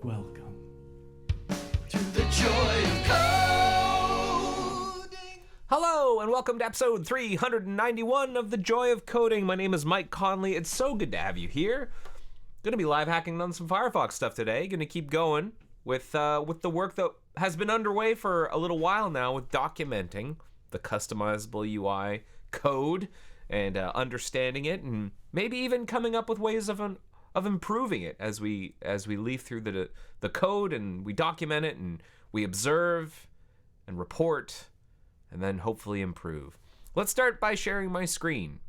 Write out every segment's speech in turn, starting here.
Welcome. To the joy of coding. Hello, and welcome to episode 391 of The Joy of Coding. My name is Mike Conley. It's so good to have you here. Going to be live hacking on some Firefox stuff today. Going to keep going with the work that has been underway for a little while now with documenting the customizable UI code and understanding it, and maybe even coming up with ways of improving it as we leaf through the code and we document it and we observe and report and then hopefully improve. Let's start by sharing my screen.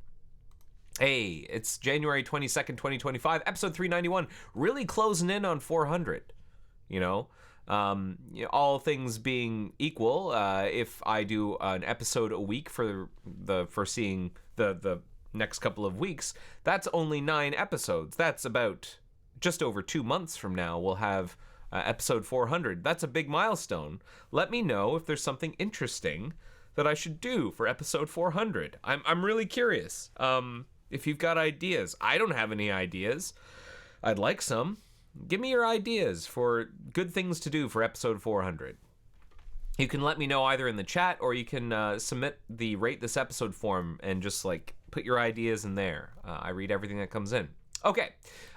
Hey, it's January 22nd, 2025, episode 391, really closing in on 400. All things being equal, if I do an episode a week for foreseeing the next couple of weeks, that's only 9 episodes. That's about just over 2 months from now. We'll have episode 400. That's a big milestone. Let me know if there's something interesting that I should do for episode 400. I'm really curious. If you've got ideas, I don't have any ideas. I'd like some. Give me your ideas for good things to do for episode 400. You can let me know either in the chat or you can submit the rate this episode form and just put your ideas in there. I read everything that comes in. Okay,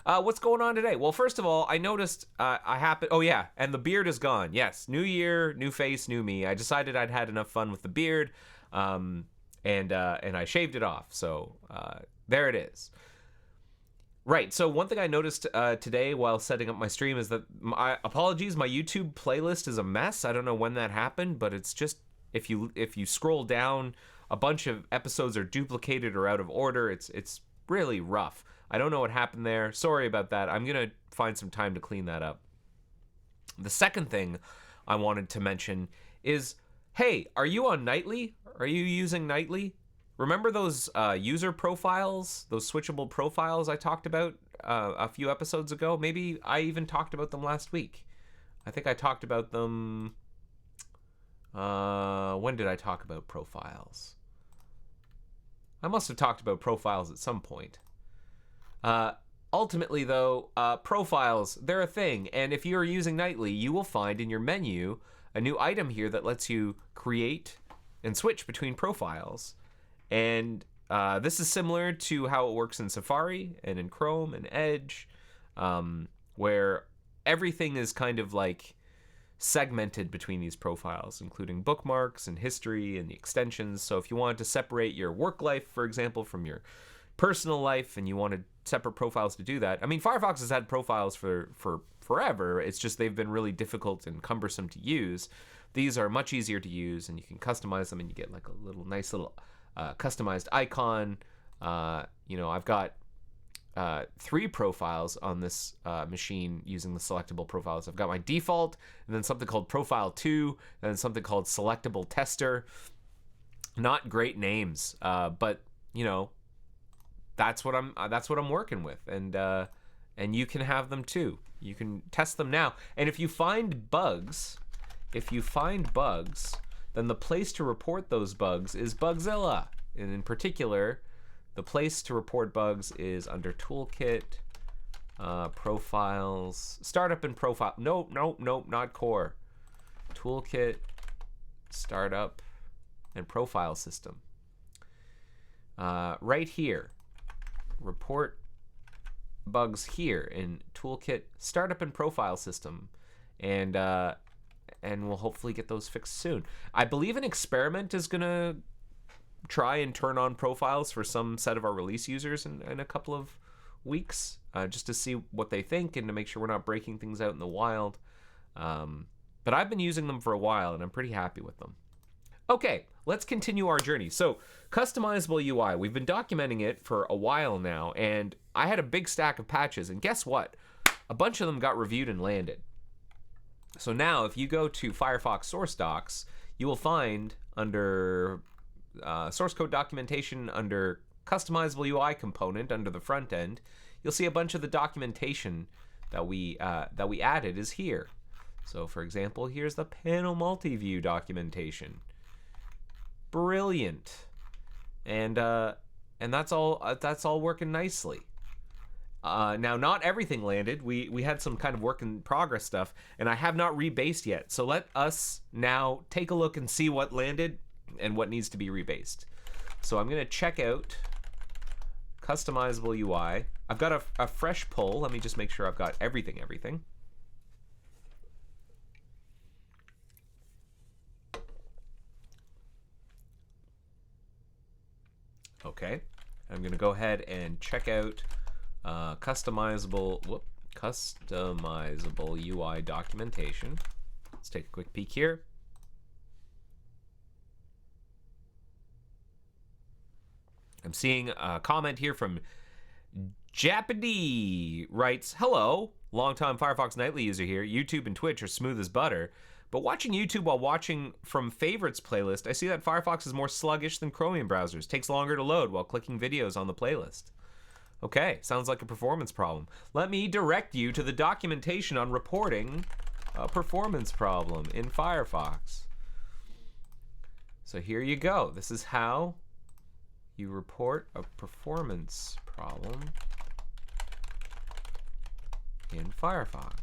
what's going on today? Well, first of all, I noticed oh yeah, and the beard is gone. Yes, new year, new face, new me. I decided I'd had enough fun with the beard, and I shaved it off. So there it is. Right, so one thing I noticed today while setting up my stream is that, my YouTube playlist is a mess. I don't know when that happened, but it's just, if you scroll down, a bunch of episodes are duplicated or out of order. It's really rough. I don't know what happened there. Sorry about that. I'm going to find some time to clean that up. The second thing I wanted to mention is, hey, are you on Nightly? Are you using Nightly? Remember those user profiles, those switchable profiles I talked about a few episodes ago? Maybe I even talked about them last week. I think I talked about them... when did I talk about profiles? I must have talked about profiles at some point. Ultimately, though, profiles, they're a thing. And if you're using Nightly, you will find in your menu a new item here that lets you create and switch between profiles. And this is similar to how it works in Safari and in Chrome and Edge, where everything is kind of segmented between these profiles, including bookmarks and history and the extensions. So if you wanted to separate your work life, for example, from your personal life, and you wanted separate profiles to do that, I mean, Firefox has had profiles for forever. It's just they've been really difficult and cumbersome to use. These are much easier to use, and you can customize them, and you get a nice little customized icon. I've got 3 profiles on this machine using the selectable profiles. I've got my default, and then something called Profile 2, and then something called Selectable Tester. Not great names, but that's what I'm working with, and you can have them too. You can test them now, and if you find bugs, then the place to report those bugs is Bugzilla. And in particular, the place to report bugs is under Toolkit, Profiles, Startup and Profile. Nope, not Core. Toolkit, Startup, and Profile System. Right here. Report bugs here in Toolkit, Startup, and Profile System. And we'll hopefully get those fixed soon. I believe an experiment is going to try and turn on profiles for some set of our release users in a couple of weeks, just to see what they think and to make sure we're not breaking things out in the wild. But I've been using them for a while, and I'm pretty happy with them. Okay, let's continue our journey. So, customizable UI. We've been documenting it for a while now, and I had a big stack of patches, and guess what? A bunch of them got reviewed and landed. So now, if you go to Firefox source docs, you will find under source code documentation, under customizable UI component, under the front end, you'll see a bunch of the documentation that we added is here. So, for example, here's the panel multi-view documentation. Brilliant, and that's all working nicely. Now, not everything landed. We had some kind of work in progress stuff, and I have not rebased yet. So let us now take a look and see what landed and what needs to be rebased. So I'm going to check out customizable UI. I've got a fresh pull. Let me just make sure I've got everything. Okay, I'm going to go ahead and check out customizable UI documentation. Let's take a quick peek here. I'm seeing a comment here from Japadi writes, "Hello, longtime Firefox Nightly user here. YouTube and Twitch are smooth as butter, but watching YouTube while watching from favorites playlist, I see that Firefox is more sluggish than Chromium browsers. Takes longer to load while clicking videos on the playlist." Okay, sounds like a performance problem. Let me direct you to the documentation on reporting a performance problem in Firefox. So here you go. This is how you report a performance problem in Firefox.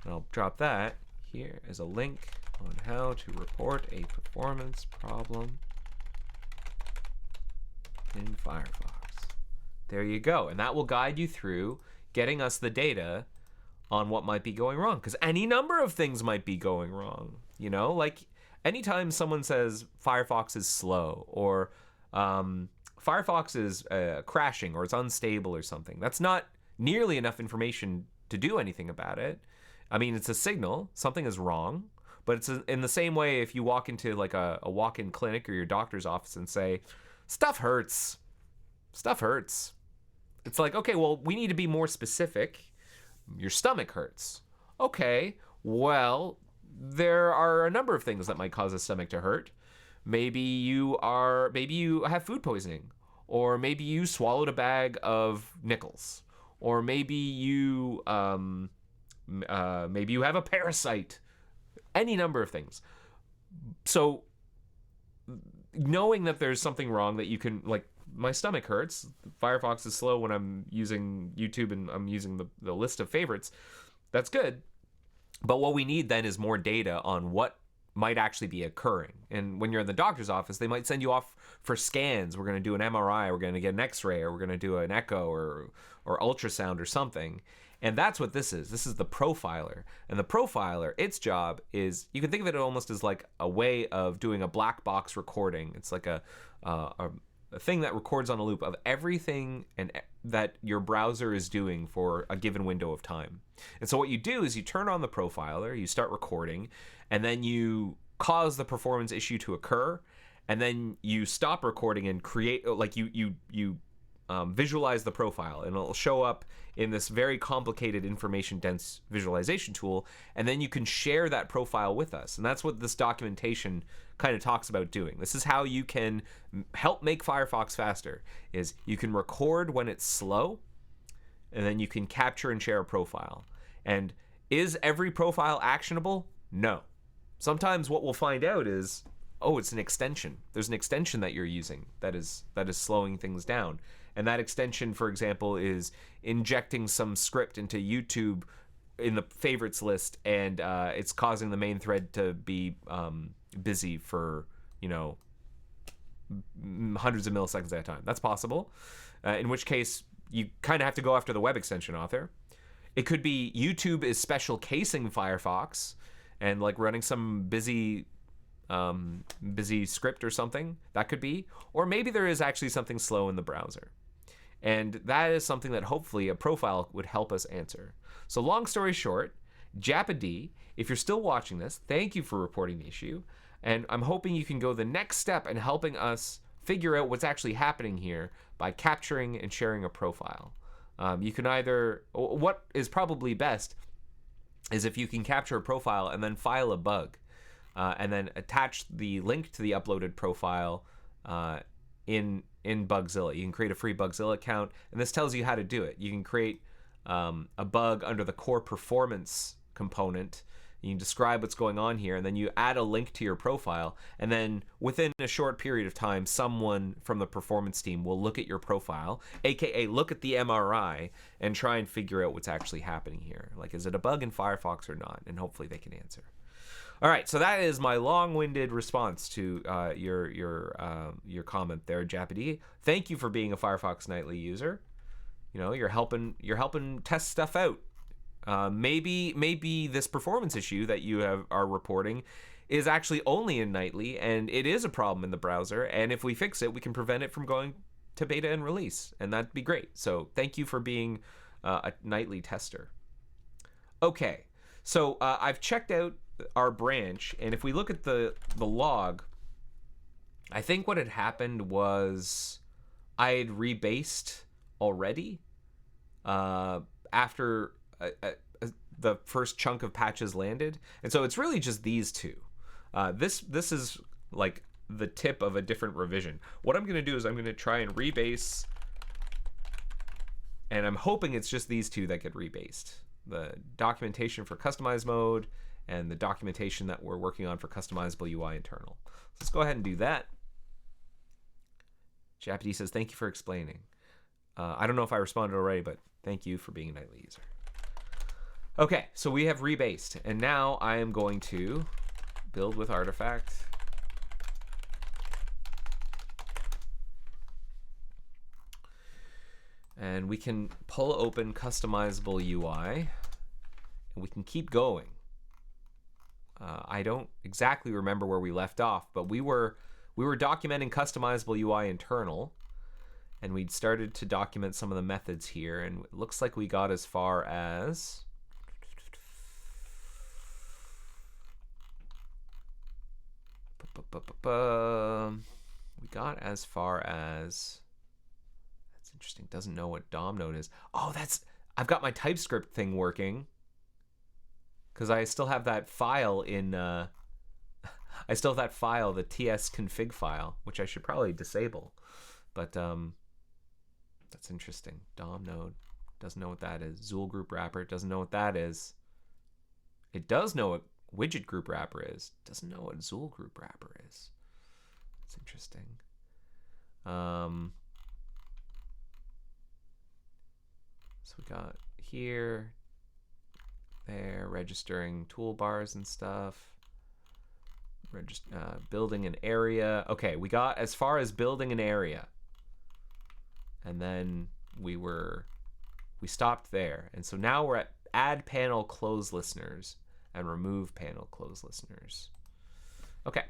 And I'll drop that here as a link on how to report a performance problem in Firefox. There you go. And that will guide you through getting us the data on what might be going wrong, because any number of things might be going wrong. You know, like anytime someone says Firefox is slow, or Firefox is crashing, or it's unstable or something, that's not nearly enough information to do anything about it. I mean, it's a signal, something is wrong, but it's in the same way if you walk into like a walk-in clinic or your doctor's office and say, stuff hurts. It's like, okay, well, we need to be more specific. Your stomach hurts. Okay, well, there are a number of things that might cause a stomach to hurt. Maybe you have food poisoning, or maybe you swallowed a bag of nickels, or maybe you have a parasite. Any number of things. So knowing that there's something wrong, that you can, like, my stomach hurts, Firefox is slow when I'm using YouTube and I'm using the list of favorites, that's good. But what we need then is more data on what might actually be occurring. And when you're in the doctor's office, they might send you off for scans. We're going to do an MRI, we're going to get an X-ray, or we're going to do an echo or ultrasound or something. And that's what this is. This is the profiler. And the profiler, its job is, you can think of it almost as like a way of doing a black box recording. It's like a thing that records on a loop of everything that your browser is doing for a given window of time. And so what you do is you turn on the profiler, you start recording, and then you cause the performance issue to occur, and then you stop recording and create, like you visualize the profile, and it'll show up in this very complicated information dense visualization tool, and then you can share that profile with us. And that's what this documentation kind of talks about doing. This is how you can help make Firefox faster, is you can record when it's slow, and then you can capture and share a profile. And is every profile actionable? No. Sometimes what we'll find out is, oh, it's an extension. There's an extension that you're using that is slowing things down. And that extension, for example, is injecting some script into YouTube in the favorites list, and it's causing the main thread to be busy for, hundreds of milliseconds at a time. That's possible. In which case, you kind of have to go after the web extension author. It could be YouTube is special casing Firefox and like running some busy script or something. That could be. Or maybe there is actually something slow in the browser. And that is something that hopefully a profile would help us answer. So long story short, Japadi, if you're still watching this, thank you for reporting the issue. And I'm hoping you can go the next step in helping us figure out what's actually happening here by capturing and sharing a profile. You can either, what is probably best is if you can capture a profile and then file a bug, and then attach the link to the uploaded profile in Bugzilla. You can create a free Bugzilla account, and this tells you how to do it. You can create a bug under the core performance component You can describe what's going on here, and then you add a link to your profile, and then within a short period of time, someone from the performance team will look at your profile, aka look at the MRI, and try and figure out what's actually happening here. Like, is it a bug in Firefox or not? And hopefully they can answer. All right, so that is my long-winded response to your comment there, Japity. Thank you for being a Firefox Nightly user. You know, you're helping test stuff out. Maybe this performance issue that you are reporting is actually only in Nightly, and it is a problem in the browser. And if we fix it, we can prevent it from going to beta and release, and that'd be great. So thank you for being a Nightly tester. Okay, so I've checked out our branch, and if we look at the log, I think what had happened was I had rebased already after the first chunk of patches landed, and so it's really just these two. This is like the tip of a different revision. What I'm going to do is I'm going to try and rebase, and I'm hoping it's just these two that get rebased. The documentation for customize mode and the documentation that we're working on for customizable UI internal. Let's go ahead and do that. Japity says, thank you for explaining. I don't know if I responded already, but thank you for being a Nightly user. Okay, so we have rebased, and now I am going to build with Artifact. And we can pull open customizable UI, and we can keep going. I don't exactly remember where we left off, but we were documenting customizable UI internal, and we'd started to document some of the methods here, and it looks like we got as far as that's interesting. Doesn't know what DOM node is. Oh, I've got my TypeScript thing working. Because I still have that file in, the tsconfig file, which I should probably disable. But that's interesting. DOM node doesn't know what that is. Zool group wrapper doesn't know what that is. It does know what widget group wrapper is. Doesn't know what Zool group wrapper is. That's interesting. So we got here, there, registering toolbars and stuff. Building an area. Okay, we got as far as building an area, and then we stopped there, and so now we're at add panel close listeners and remove panel close listeners. Okay,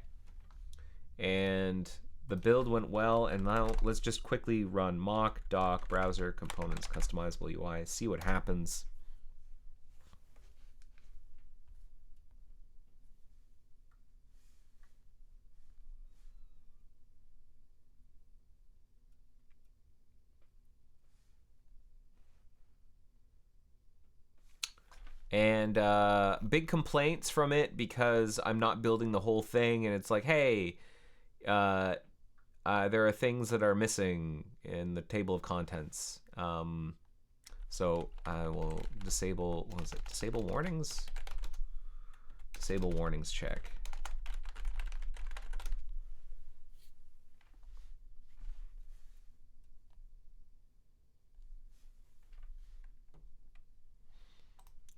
and the build went well, and now let's just quickly run mock doc browser components customizable UI, see what happens. And big complaints from it because I'm not building the whole thing, and it's like, hey, there are things that are missing in the table of contents. So I will disable, what was it? Disable warnings? Disable warnings check.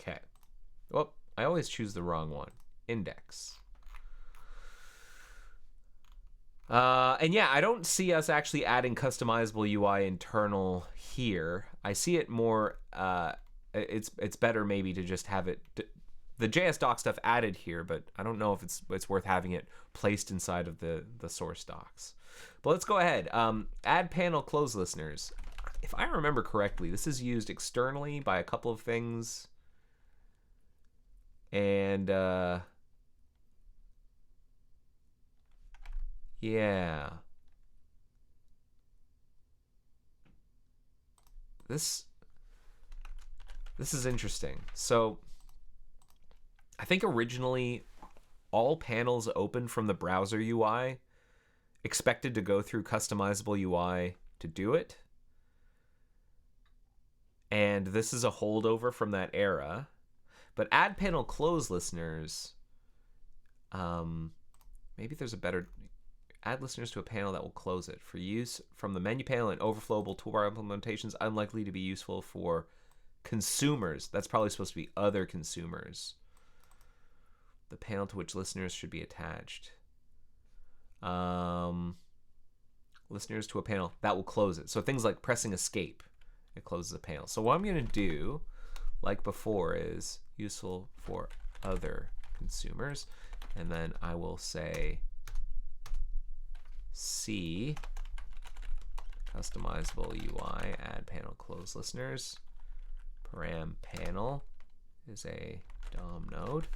Okay. Well, I always choose the wrong one. Index. And yeah, I don't see us actually adding customizable UI internal here. I see it more, it's better maybe to just have it, the JS doc stuff added here, but I don't know if it's worth having it placed inside of the source docs. But let's go ahead. Add panel close listeners. If I remember correctly, this is used externally by a couple of things. And yeah, this is interesting. So I think originally all panels open from the browser UI expected to go through customizable UI to do it. And this is a holdover from that era. But add panel close listeners, maybe there's a better, add listeners to a panel that will close it. For use from the menu panel and overflowable toolbar implementations, unlikely to be useful for consumers. That's probably supposed to be other consumers. The panel to which listeners should be attached. Listeners to a panel that will close it. So things like pressing escape, it closes a panel. So what I'm going to do, like before, is useful for other consumers. And then I will say C, customizable UI, add panel close listeners. Param panel is a DOM node.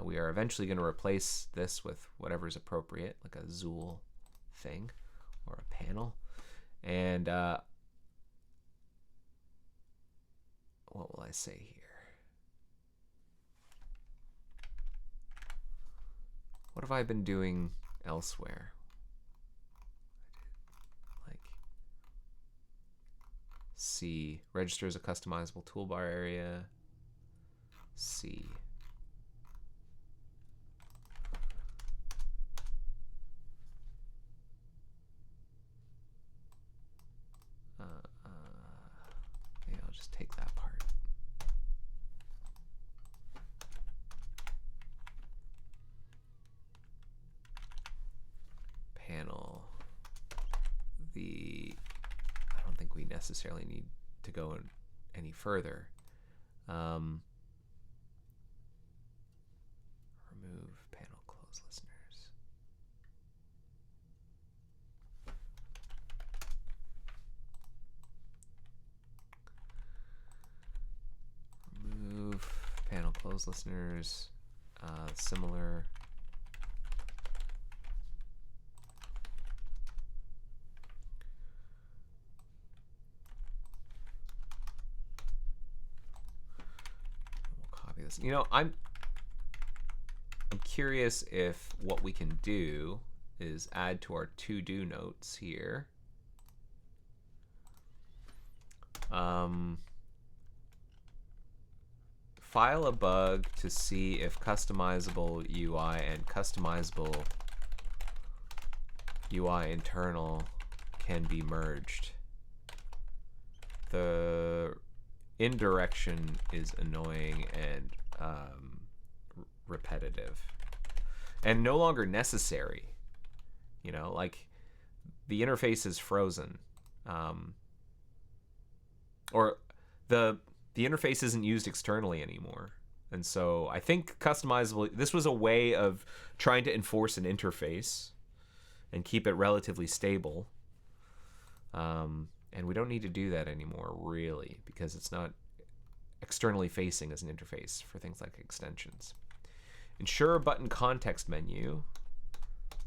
We are eventually going to replace this with whatever is appropriate, like a Zool thing or a panel. And what will I say here? What have I been doing elsewhere? Like C, register as a customizable toolbar area. C. Maybe I'll just take that part. Panel. I don't think we necessarily need to go any further. Remove panel close listeners. Remove panel close listeners. Similar. You know, I'm curious if what we can do is add to our to-do notes here. File a bug to see if customizable UI and customizable UI internal can be merged. The indirection is annoying and repetitive and no longer necessary. You know, like the interface is frozen, or the interface isn't used externally anymore. And so I think customizable, this was a way of trying to enforce an interface and keep it relatively stable. And we don't need to do that anymore, really, because it's not externally facing as an interface for things like extensions. Ensure button context menu.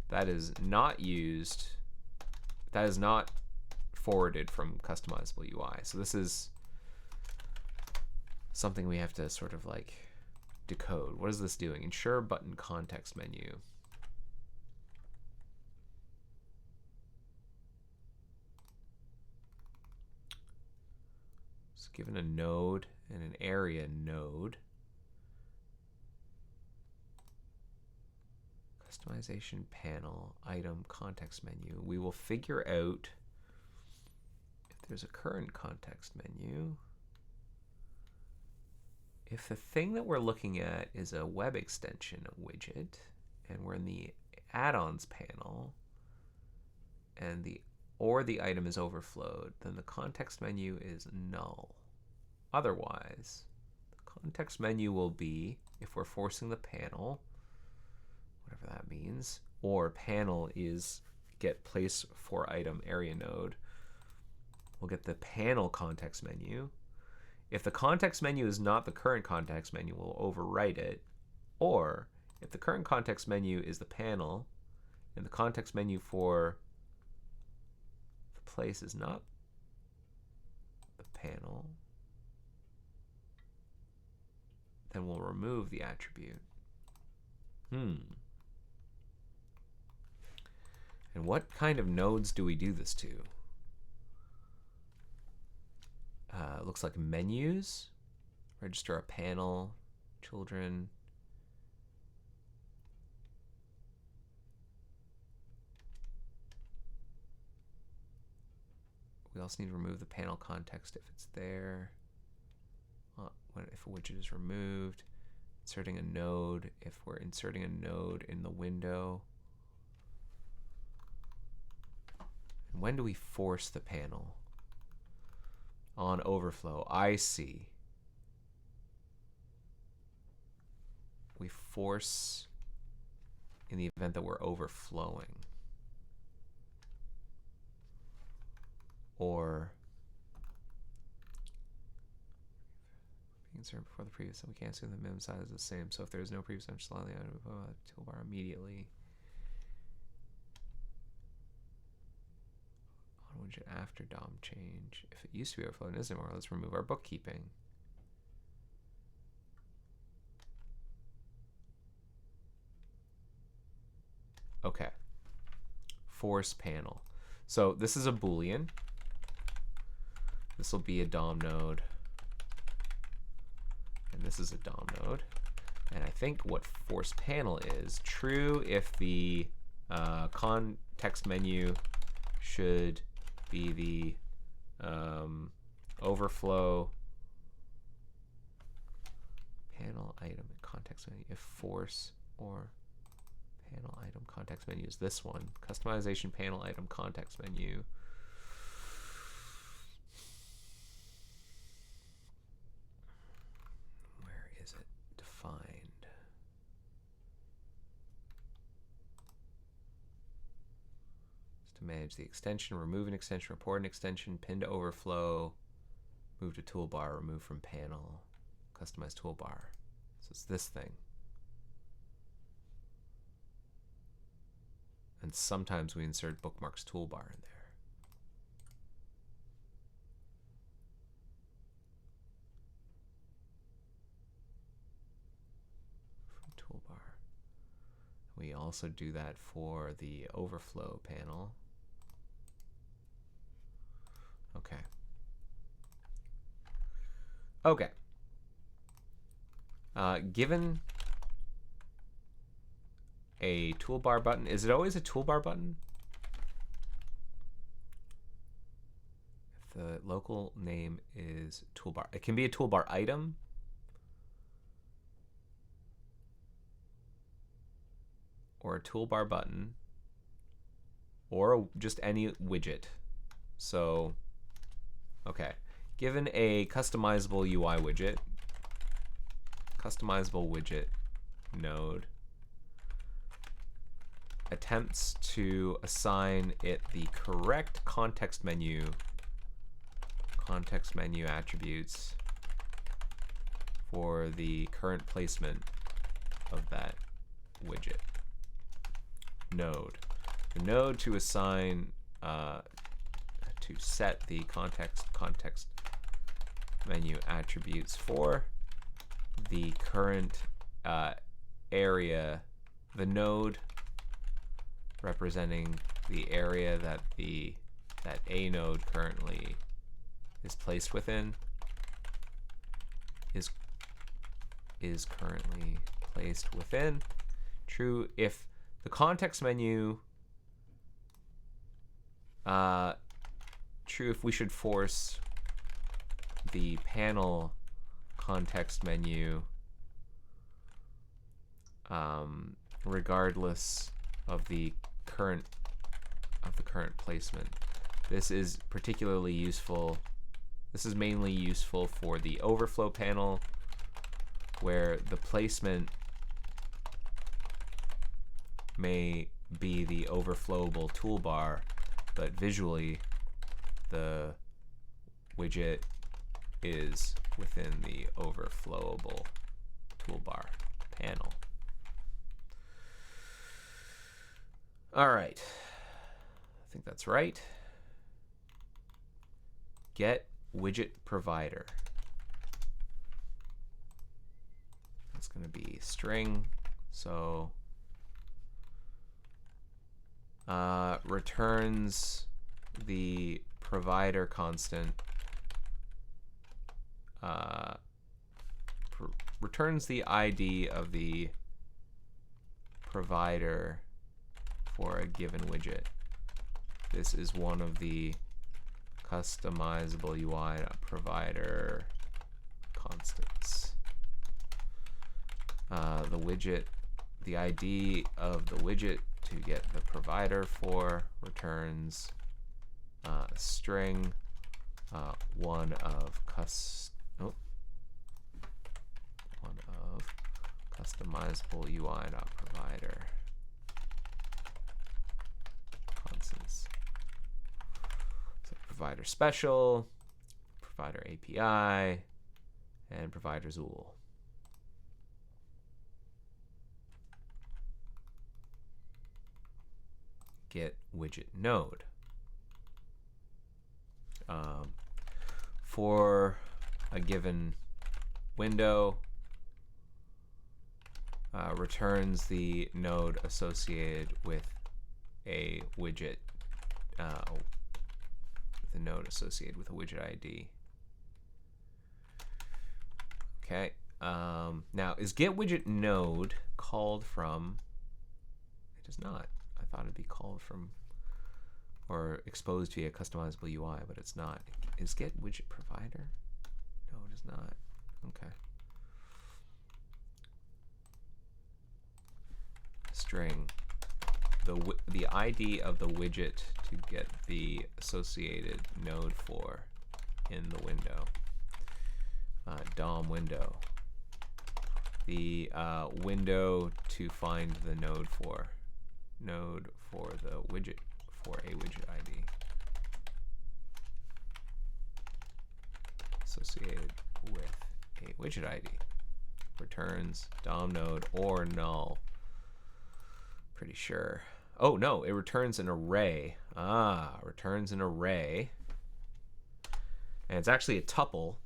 That is not used. That is not forwarded from customizable UI. So this is something we have to sort of like decode. What is this doing? Ensure button context menu. Given a node and an area node. Customization panel, item, context menu. We will figure out if there's a current context menu. If the thing that we're looking at is a web extension widget, and we're in the add-ons panel, and the item is overflowed, then the context menu is null. Otherwise, the context menu will be, if we're forcing the panel, whatever that means, or panel is get place for item area node, we'll get the panel context menu. If the context menu is not the current context menu, we'll overwrite it. Or if the current context menu is the panel, and the context menu for the place is not the panel, then we'll remove the attribute. And what kind of nodes do we do this to? Looks like menus. Register a panel. children. We also need to remove the panel context if it's there. If a widget is removed. Inserting a node if we're inserting a node in the window. And when do we force the panel? On overflow. I see. We force in the event that we're overflowing. Or insert before the previous, so we can't assume the minimum size is the same. So if there's no previous, I'm just slowly out of the toolbar immediately. On widget after DOM change. If it used to be overflow and isn't anymore, let's remove our bookkeeping. Okay. Force panel. So this is a Boolean. This will be a DOM node. And this is a DOM node. And I think what force panel is, true if the context menu should be the overflow panel item context menu. If force or panel item context menu is this one, customization panel item context menu. Where is it defined? It's to manage the extension, remove an extension, report an extension, pin to overflow, move to toolbar, remove from panel, customize toolbar. So it's this thing. And sometimes we insert bookmarks toolbar in there. From toolbar. We also do that for the overflow panel. Okay. Okay. Given a toolbar button, is it always a toolbar button? If the local name is toolbar, it can be a toolbar item. Or a toolbar button. Or just any widget. So, okay. Given a customizable UI widget, customizable widget node attempts to assign it the correct context menu attributes for the current placement of that widget node. The node to assign to set the context menu attributes for the current area, the node representing the area that that a node currently is placed within is currently placed within. True if the context menu true if we should force the panel context menu regardless of the current placement. This is particularly useful. This is mainly useful for the overflow panel where the placement may be the overflowable toolbar, but visually the widget is within the overflowable toolbar panel. All right, I think that's right. Get widget provider. That's going to be string, so returns the provider constant returns the ID of the provider for a given widget. This is one of the customizable UI provider constants. The widget, the ID of the widget to get the provider for returns a string, one of customizable UI.provider constants. So provider special, provider API, and provider Zool. Get widget node. For a given window, returns the node associated with a widget, the node associated with a widget ID. Okay. Now, is getWidgetNode called from? It is not. I thought it'd be called from or exposed via customizable UI, but it's not. Is getWidgetProvider? No, it is not. Okay. String. The ID of the widget to get the associated node for in the window. DOM window. The window to find the node for the widget for a widget ID associated with a widget ID. Returns DOM node or null. Pretty sure. Oh no, it returns an array. Returns an array. And it's actually a tuple.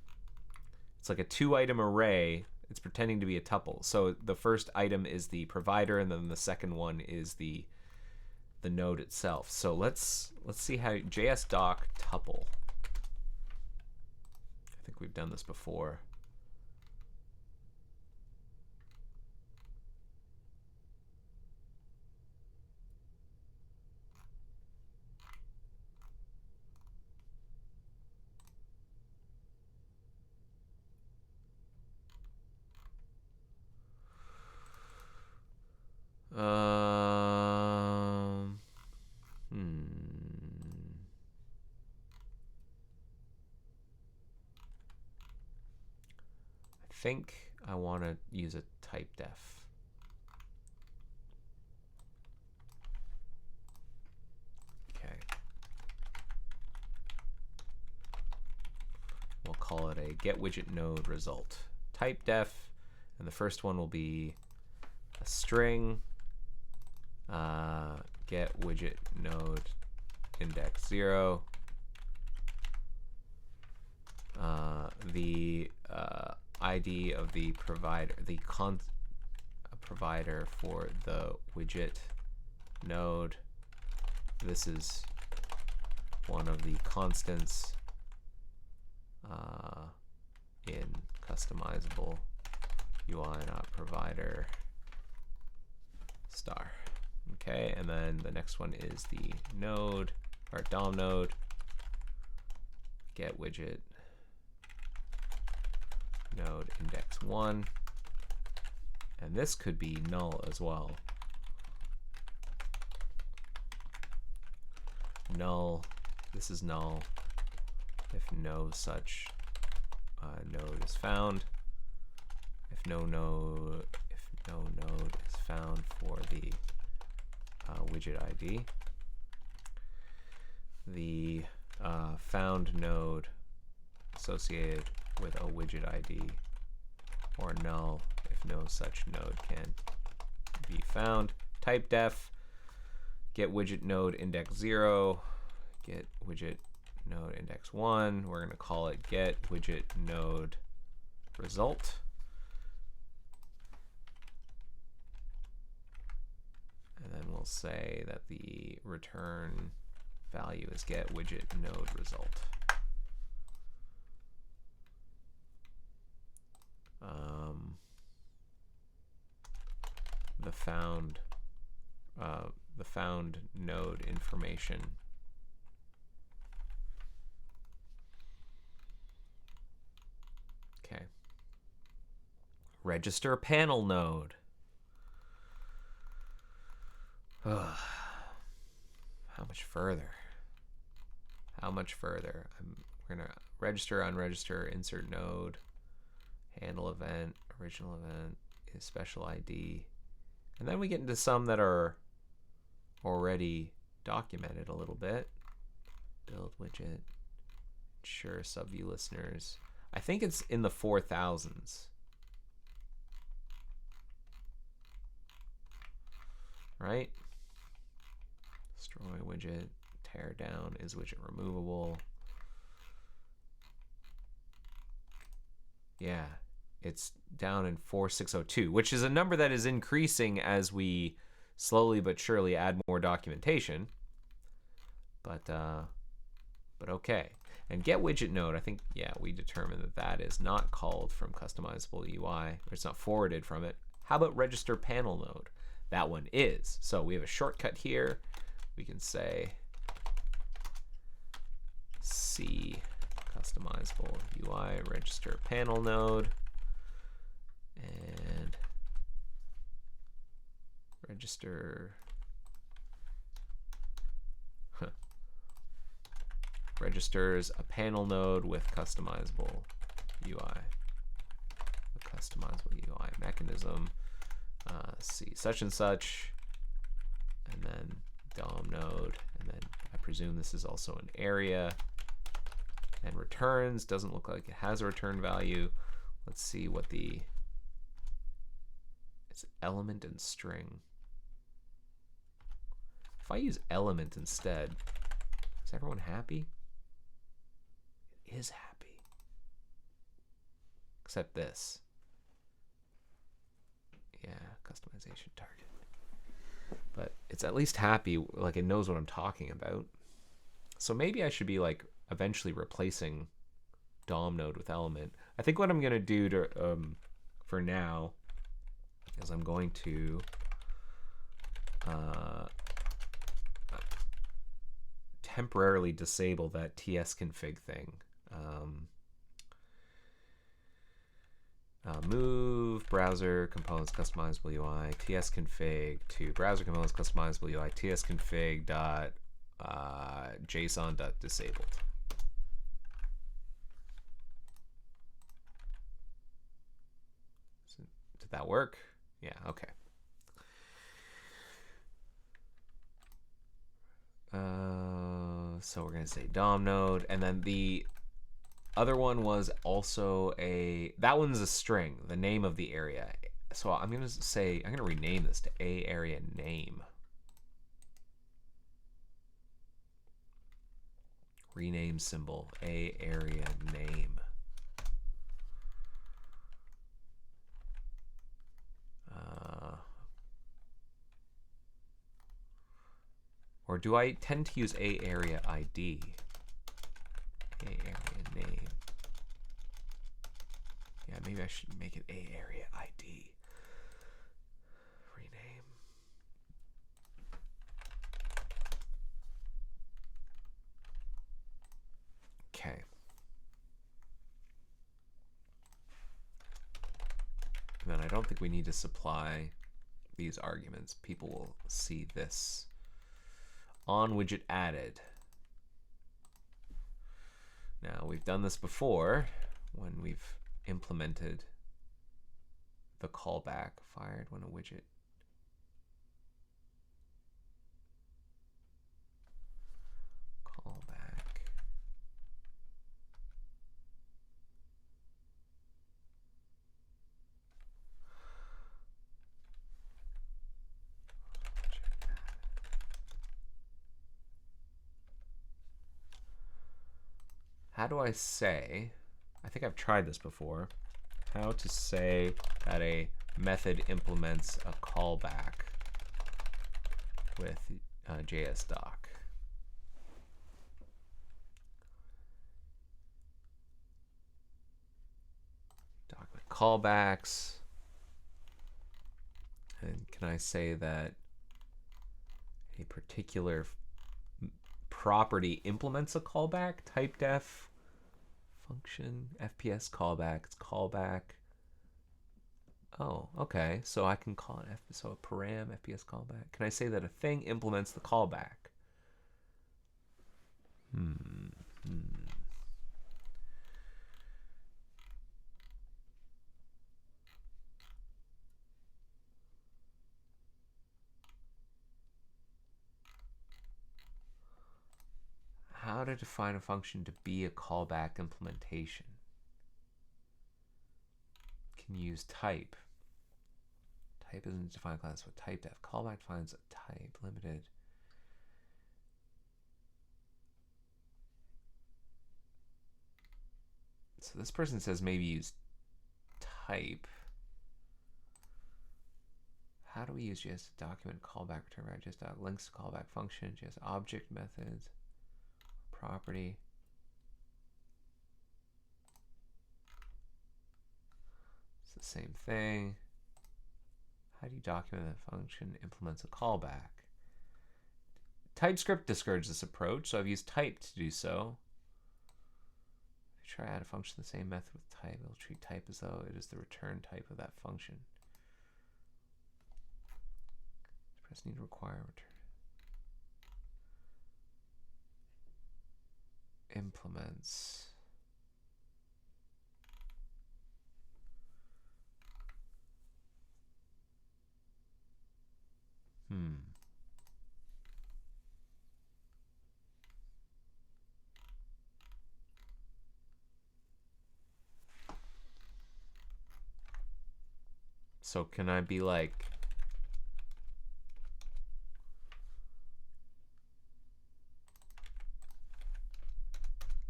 It's like a 2-item array. It's pretending to be a tuple. So the first item is the provider, and then the second one is the node itself. So let's see how JSDoc tuple. I think we've done this before. I think I want to use a type def. Okay. We'll call it a getWidgetNode result. Type def, and the first one will be a string getWidgetNode index 0. The ID of the provider, provider for the widget node. This is one of the constants in customizable UI.provider star. Okay, and then the next one is the node or DOM node. Get widget node index 1, and this could be null as well. Null, this is null if no such node is found. If no node is found for the widget ID, the found node associated with a widget ID, or null if no such node can be found. Type def, get widget node index 0, get widget node index 1. We're going to call it get widget node result. And then we'll say that the return value is get widget node result. the found node information. Okay. Register panel node. Ugh. How much further? How much further? We're gonna register, unregister, insert node, handle event, original event, is special ID. And then we get into some that are already documented a little bit. Build widget, ensure subview listeners. I think it's in the 4000s. Right? Destroy widget, tear down, is widget removable? Yeah, it's down in 4602, which is a number that is increasing as we slowly but surely add more documentation. But okay. And get widget node, I think, yeah, we determined that that is not called from customizable UI, or it's not forwarded from it. How about register panel node? That one is. So we have a shortcut here. We can say C customizable UI register panel node and register registers a panel node with customizable UI. A customizable UI mechanism. See such and such, and then DOM node, and then I presume this is also an area. And returns, doesn't look like it has a return value. Let's see what it's element and string. If I use element instead, is everyone happy? It is happy. Except this. Yeah, customization target. But it's at least happy, like it knows what I'm talking about. So maybe I should be like eventually replacing DOM node with element. I think what I'm going to do to for now is I'm going to temporarily disable that tsconfig thing. Move browser components customizable UI tsconfig to browser components customizable UI tsconfig dot JSON dot disabled. Did that work? Yeah, okay. So we're gonna say DOM node, and then the other one was also that one's a string, the name of the area. So I'm gonna rename this to a area name. Rename symbol, a area name. Or do I tend to use a area ID? A area name. Yeah, maybe I should make it a area ID. Rename. Okay. And then I don't think we need to supply these arguments. People will see this. On widget added. Now we've done this before when we've implemented the callback fired when a widget callback. How do I say, I think I've tried this before, how to say that a method implements a callback with JSDoc. Document callbacks and Can I say that a particular property implements a callback? Typedef function FPS callback. It's callback. Oh, okay. So I can call it so a param FPS callback. Can I say that a thing implements the callback? How to define a function to be a callback implementation? Can use type. Type isn't a defined class, but typedef. Callback defines a type, limited. So this person says maybe use type. How do we use JS document callback return right? JS doc links to callback function, JS object methods, property. It's the same thing. How do you document that function implements a callback? TypeScript discourages this approach, so I've used type to do so. If you try to add a function the same method with type, it'll treat type as though it is the return type of that function. Press need to require return. Implements. So can I be like,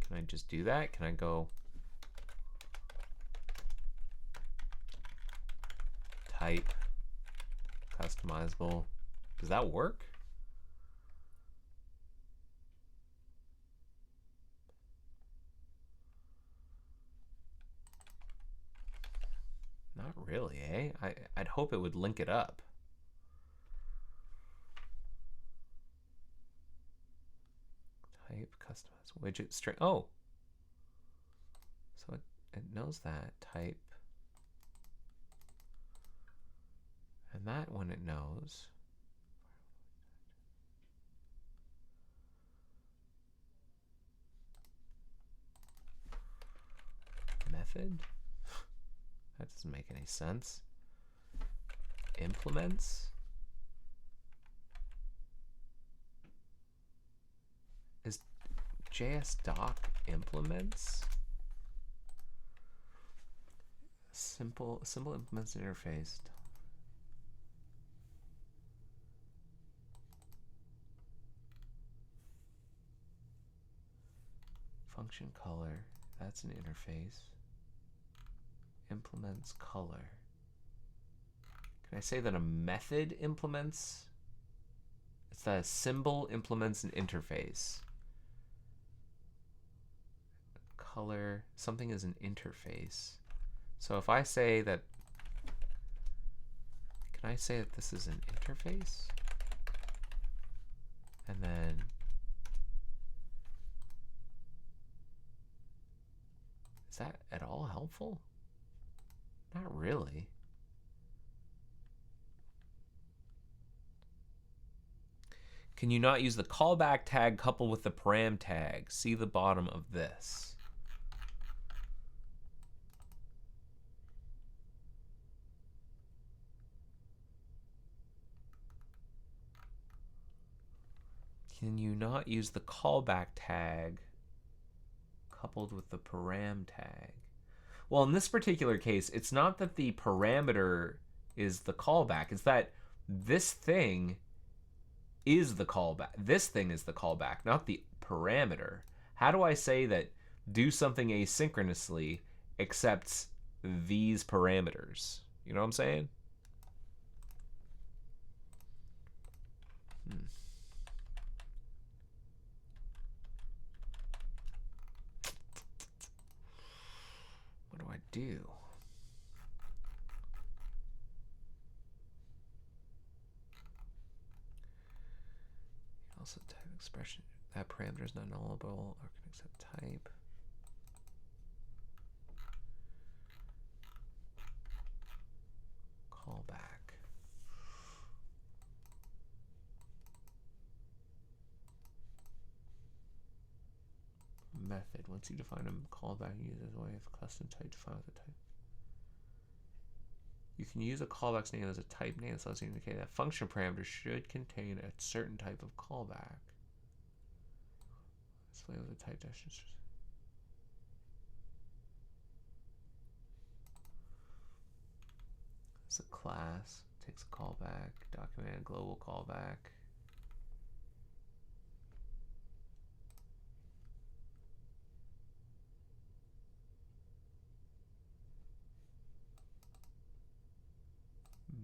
can I just do that? Can I go type customizable? Does that work? Not really, eh? I'd hope it would link it up. Type customize widget string. Oh, so it knows that type, and that one it knows. Method. That doesn't make any sense. Implements. Is JS doc implements? Simple implements interface. Function color. That's an interface. Implements color. Can I say that a method implements? It's that a symbol implements an interface. Color, something is an interface. So if I say that, can I say that this is an interface? And then is that at all helpful? Not really. Can you not use the callback tag coupled with the param tag? See the bottom of this. Can you not use the callback tag coupled with the param tag? Well, in this particular case, it's not that the parameter is the callback. It's that this thing is the callback. This thing is the callback, not the parameter. How do I say that do something asynchronously accepts these parameters? You know what I'm saying? What do I do? expression. That parameter is not nullable or can accept type. Callback. Method. Once you define a callback, use as a way of custom type define the type. You can use a callback's name as a type name, so let's indicate that function parameter should contain a certain type of callback. Display with a type dash. It's a class, takes a callback, document a global callback.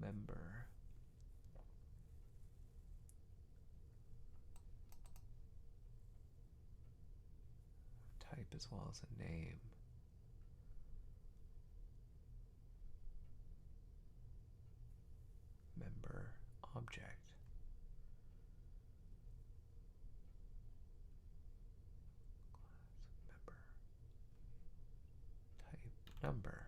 Member. Type as well as a name. Member object. Member. Type number.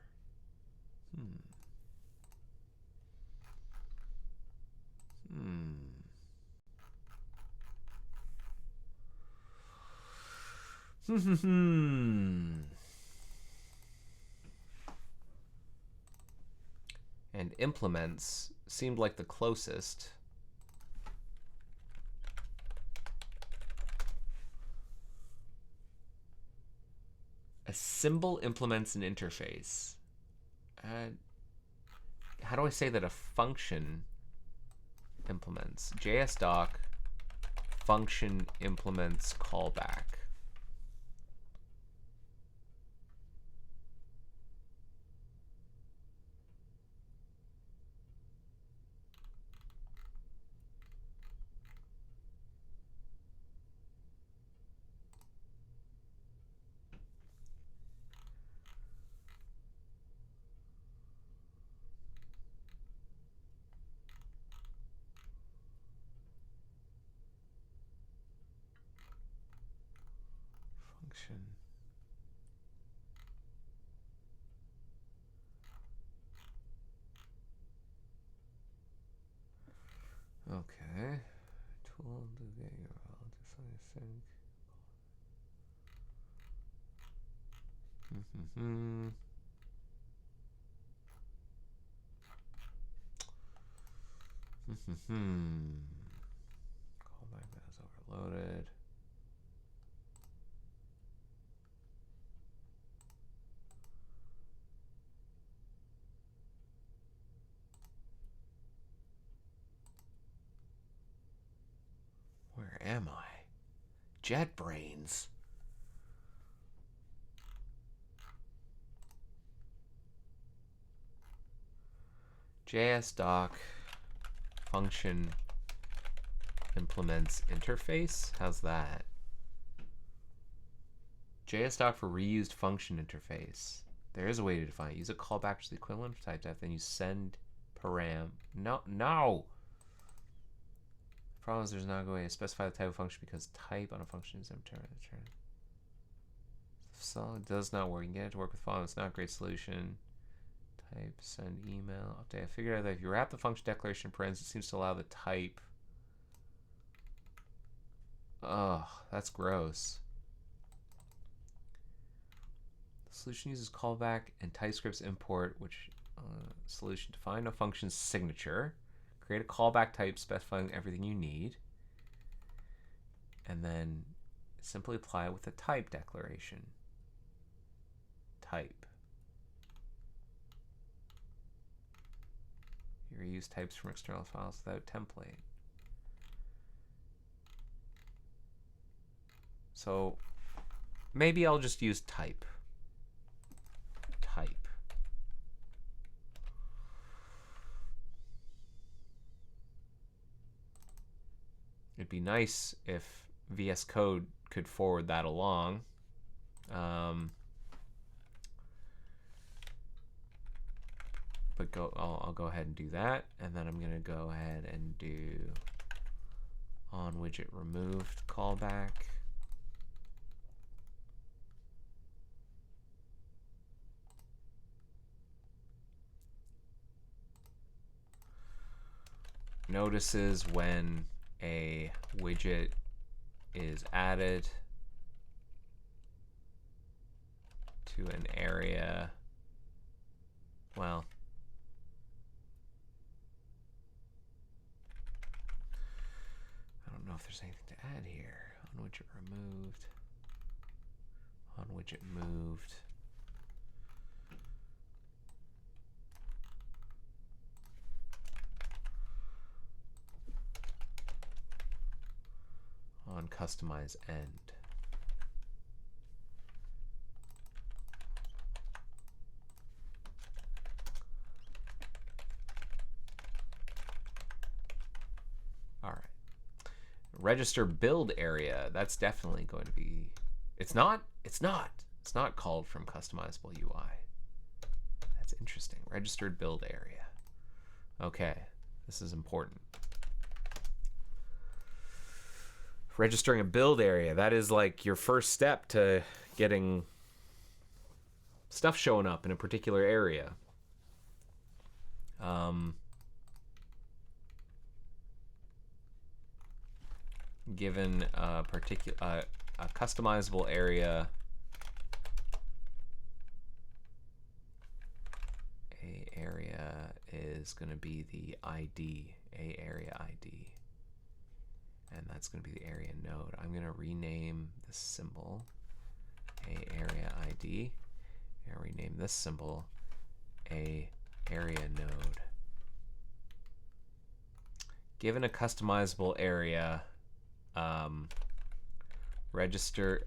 And implements seemed like the closest. A symbol implements an interface. How do I say that a function implements? JSDoc function implements callback. Function. Okay. Tool to get your sync. Callback is overloaded. Where am I? JetBrains. JSDoc function implements interface. How's that? JSDoc for reused function interface. There is a way to define it. Use a callback to the equivalent of type def, then you send param. No. The problem is there's not a way to specify the type of function because type on a function is return. So it does not work. You can get it to work with following. It's not a great solution. Type, send email, update. I figured out that if you wrap the function declaration in parentheses, it seems to allow the type. Ugh, that's gross. The solution uses callback and TypeScript's import, which solution define a function's signature. Create a callback type specifying everything you need. And then simply apply it with a type declaration. Type. You reuse types from external files without template. So maybe I'll just use type. Type. It'd be nice if VS Code could forward that along. But I'll go ahead and do that, and then I'm gonna go ahead and do On widget removed callback. Notices when a widget is added to an area. Well, I don't know if there's anything to add here. On widget removed. On widget moved. On customize end. All right. Register build area. That's definitely going to be. It's not. It's not. It's not called from customizable UI. That's interesting. Registered build area. Okay. This is important. Registering a build area, that is like your first step to getting stuff showing up in a particular area. Given a particular a customizable area, a area is going to be the ID, a area ID. And that's going to be the area node. I'm going to rename this symbol a area ID and rename this symbol a area node. Given a customizable area, registers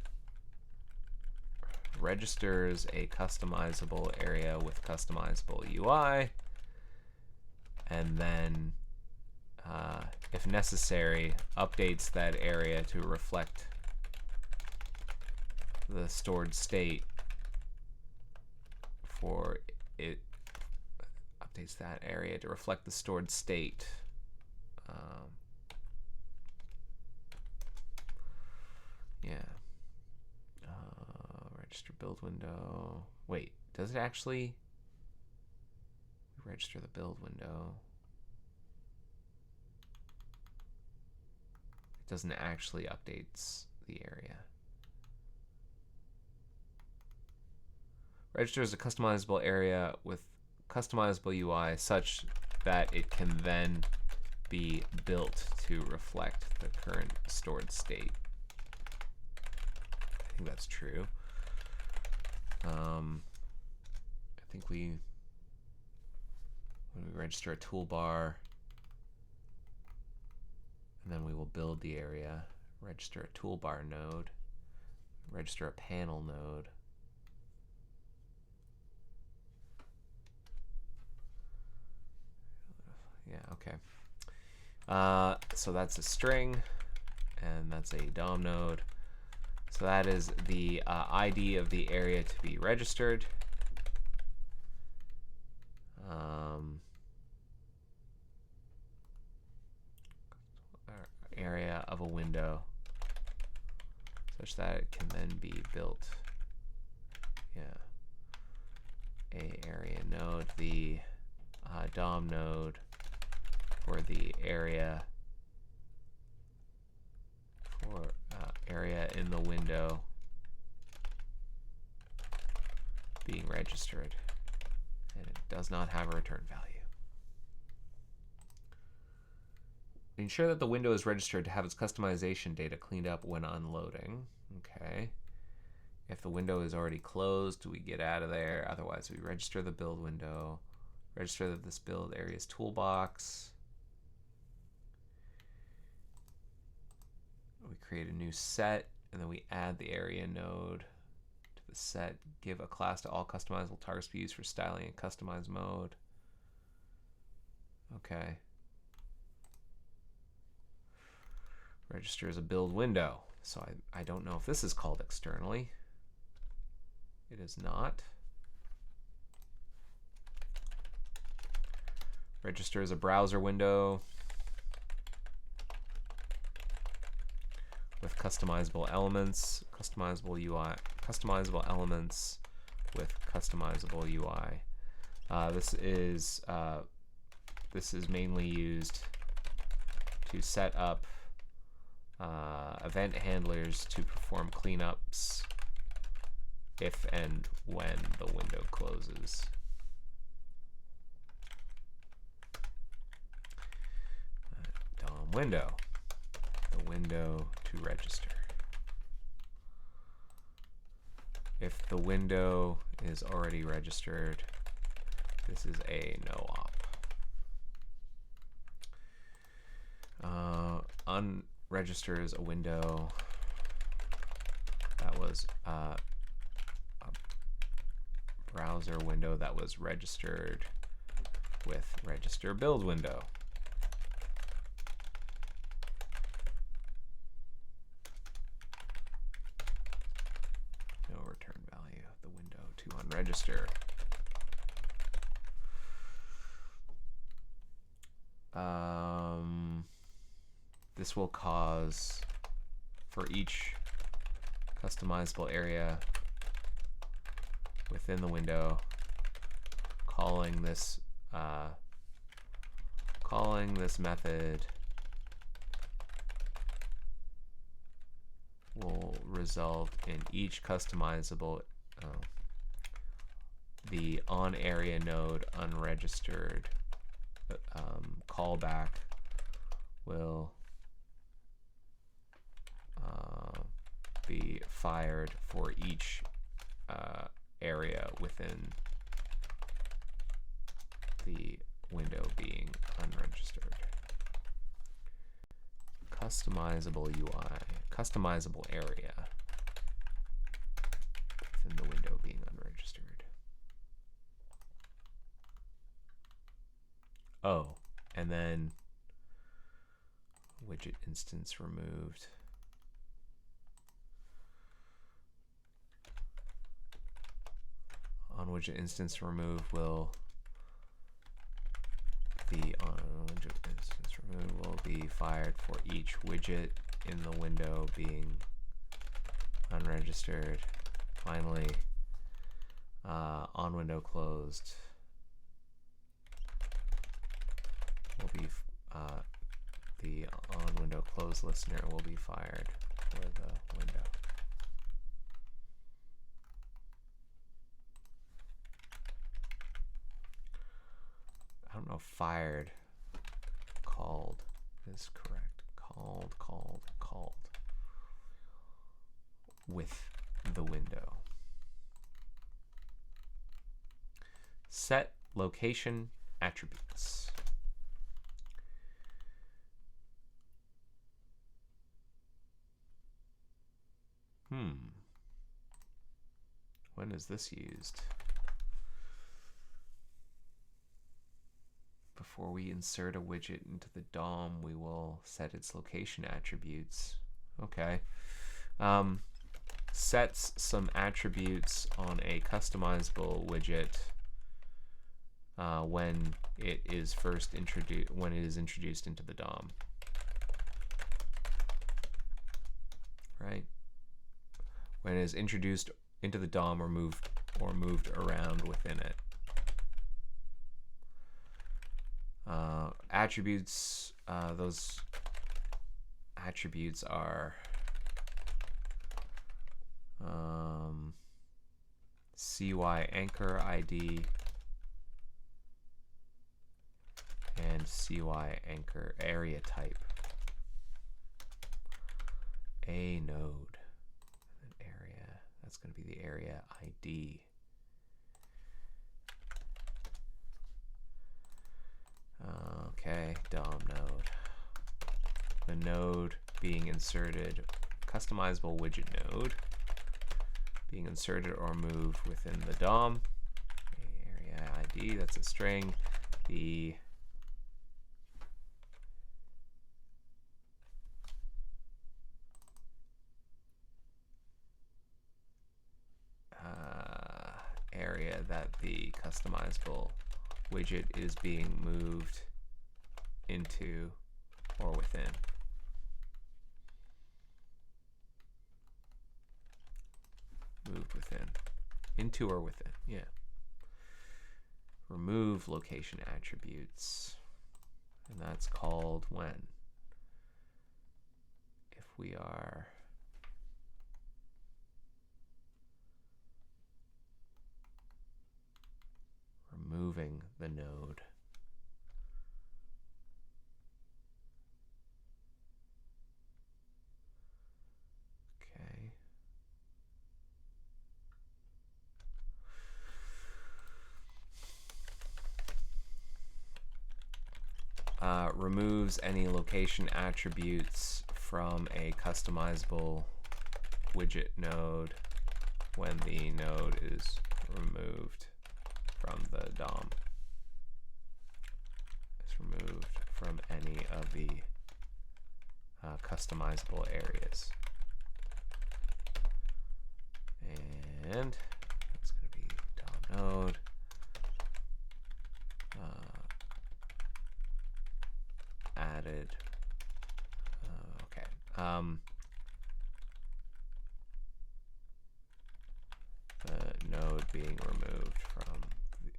a customizable area with customizable UI, and then if necessary, updates that area to reflect the stored state for it. Updates that area to reflect the stored state. Yeah. Register build window. Wait, does it actually register the build window? Doesn't actually updates the area. Registers a customizable area with customizable UI such that it can then be built to reflect the current stored state. I think that's true. I think when we register a toolbar, and then we will build the area, register a toolbar node, register a panel node. Yeah, okay. So that's a string, and that's a DOM node. So that is the ID of the area to be registered. Area of a window such that it can then be built. Yeah. A area node, the DOM node for the area area in the window being registered, and it does not have a return value. Ensure that the window is registered to have its customization data cleaned up when unloading. Okay. If the window is already closed, we get out of there. Otherwise, we register the build window. Register that this build area's toolbox. We create a new set, and then we add the area node to the set. Give a class to all customizable targets to be used for styling and customize mode. Okay. Register as a build window. So I don't know if this is called externally. It is not. Register as a browser window. with customizable elements, customizable UI, customizable elements with customizable UI. This is mainly used to set up event handlers to perform cleanups if and when the window closes. DOM window, the window to register. If the window is already registered, this is a no op. Unregisters a window that was a browser window that was registered with register build window. No return value of the window to unregister. This will cause, for each customizable area within the window, calling this method will result in each customizable the on area node unregistered callback will be fired for each area within the window being unregistered. Customizable UI, customizable area within the window being unregistered. Oh, and then widget instance removed. On widget instance remove will the on widget instance remove will be fired for each widget in the window being unregistered. Finally, on window closed will be the on window closed listener will be fired for the window. I don't know if fired called is correct. Called with the window. Set location attributes. When is this used? Before we insert a widget into the DOM, we will set its location attributes. Okay. Sets some attributes on a customizable widget when it is introduced into the DOM. Right? When it is introduced into the DOM or moved around within it. Attributes, those attributes are CY anchor ID and CY anchor area type. A node, an area, that's going to be the area ID. Okay, DOM node. The node being inserted, customizable widget node being inserted or moved within the DOM. Area ID, that's a string. The area that the customizable widget is being moved into or within. within? Into or within? Yeah. Remove location attributes. And that's called when? If we are removing the node. Okay. Removes any location attributes from a customizable widget node when the node is removed from the DOM. It's removed from any of the customizable areas. And that's going to be DOM node. Added. Okay. The node being removed from the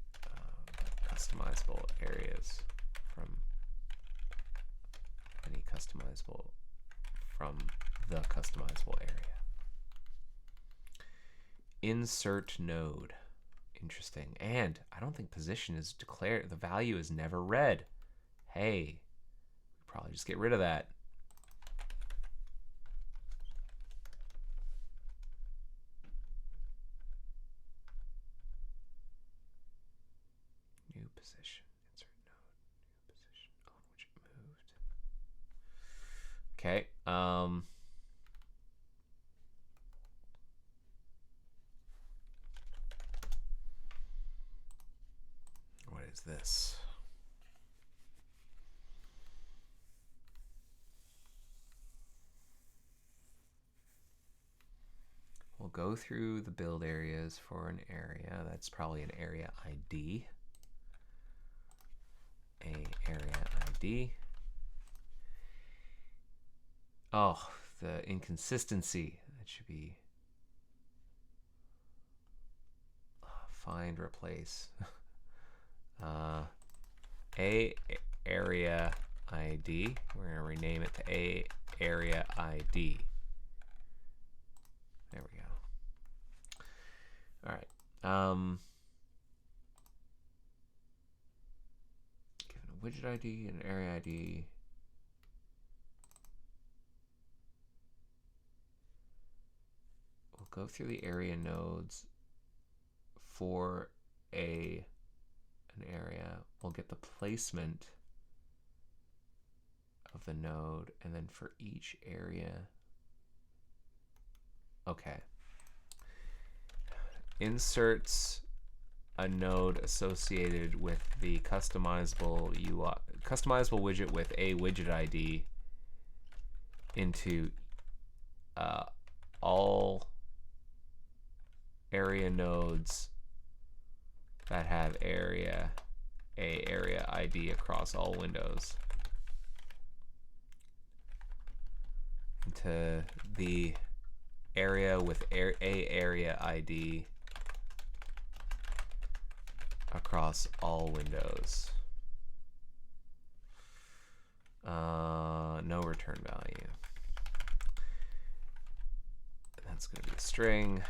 customizable areas, from any customizable, from the customizable area. Insert node. Interesting. And I don't think position is declared. The value is never read. Hey, we probably just get rid of that. New position. Insert node. New position on which it moved. Okay. What is this? We'll go through the build areas for an area. That's probably an area ID. A area ID. Oh, the inconsistency. That should be find replace. A area ID. We're going to rename it to A area ID. There we go. All right. Given a widget ID and an area ID. We'll go through the area nodes for an area. We'll get the placement of the node, and then for each area. Okay. Inserts a node associated with the customizable UI, customizable widget with a widget ID into all area nodes that have area ID across all windows. Into the area with a area ID across all windows. No return value. That's going to be a string.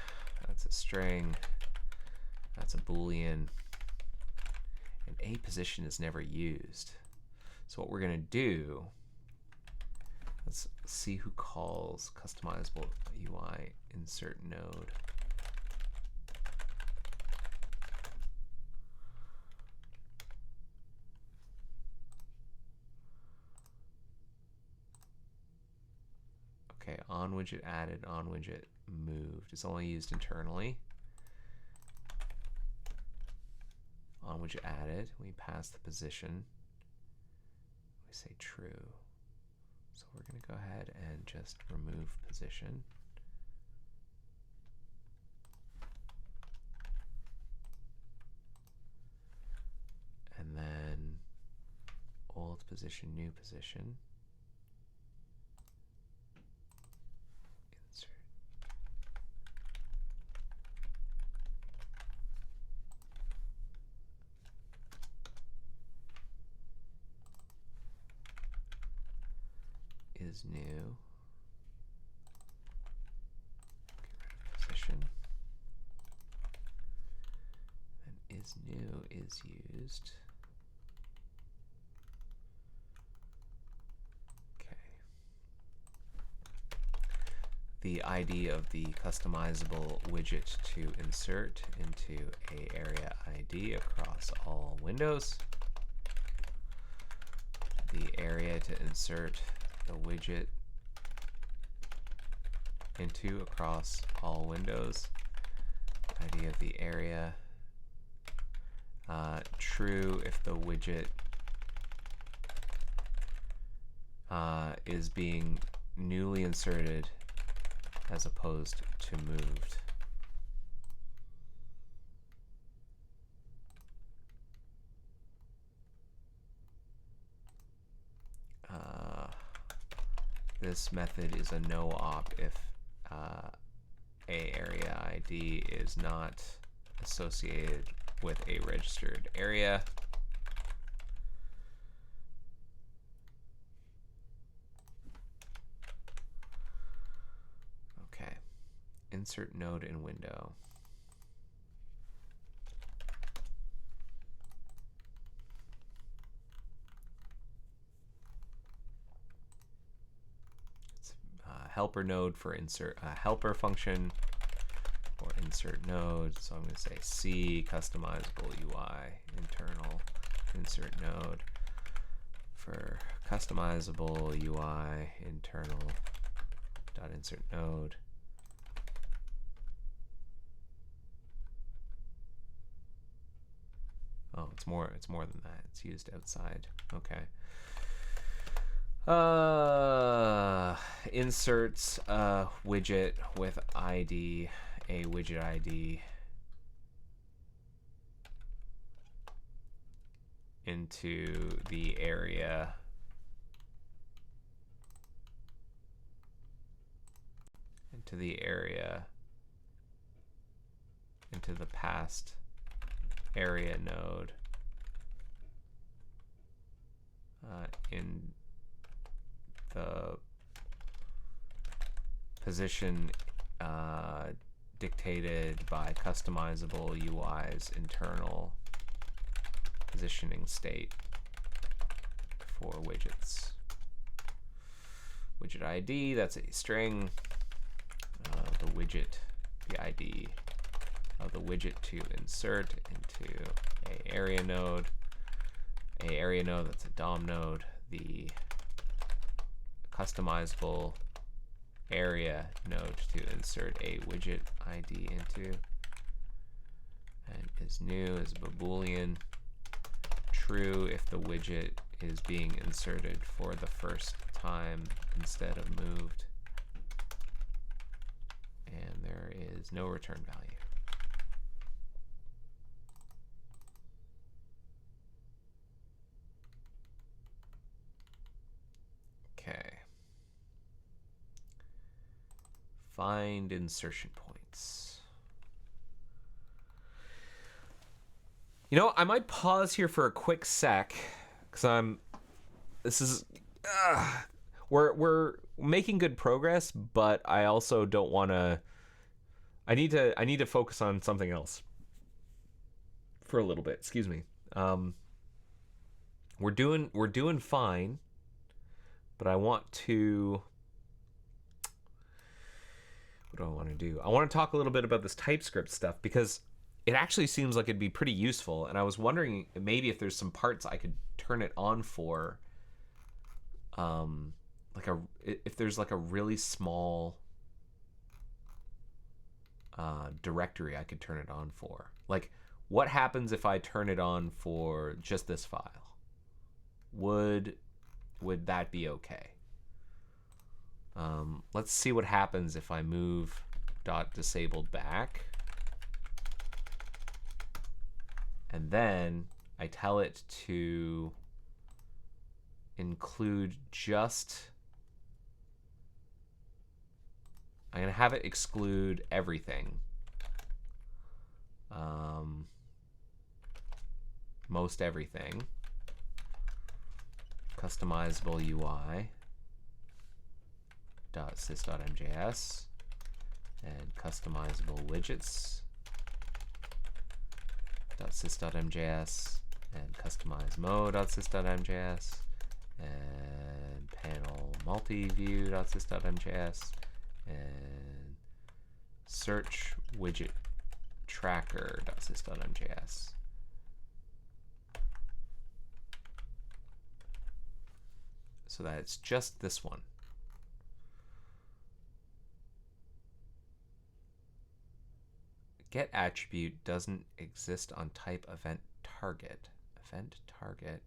That's a string. That's a Boolean. And a position is never used. So what we're going to do, let's see who calls customizable UI insert node. Okay, on widget added, on widget moved. It's only used internally. On widget added, we pass the position. We say true. So we're going to go ahead and just remove position. And then old position, new position. Insert. is new. Get rid of position. And is new is used. The ID of the customizable widget to insert into a area ID across all windows. The area to insert the widget into across all windows. ID of the area. True if the widget is being newly inserted as opposed to moved. This method is a no op if a area ID is not associated with a registered area. Insert node in window. It's a helper node for insert helper function or insert node. So I'm going to say C customizable UI internal insert node for customizable UI internal dot insert node. Oh, it's more than that. It's used outside. Okay. Inserts a widget with ID, a widget ID into the area into the past area node in the position dictated by customizable UI's internal positioning state for widgets. Widget ID, that's a string. The ID of the widget to insert into a area node. A area node, that's a DOM node. The customizable area node to insert a widget ID into. And is new is a Boolean. True if the widget is being inserted for the first time instead of moved. And there is no return value. Okay. Find insertion points. You know, I might pause here for a quick sec because we're making good progress, but I also don't want to. I need to focus on something else for a little bit. Excuse me. We're doing fine, but I want to. What do I want to do? I want to talk a little bit about this TypeScript stuff because it actually seems like it'd be pretty useful, and I was wondering maybe if there's some parts I could turn it on for. If there's like a really small directory I could turn it on for. Like, what happens if I turn it on for just this file? Would that be okay? Let's see what happens if I move .disabled back. And then I tell it to include just... I'm going to have it exclude everything. Most everything. Customizable UI. .sys.mjs and customizable widgets .sys.mjs and customize mode.sys.mjs and panel multi-view.sys.mjs and search widget tracker.sys.mjs. So that's just this one. Get attribute doesn't exist on type event target. Event target.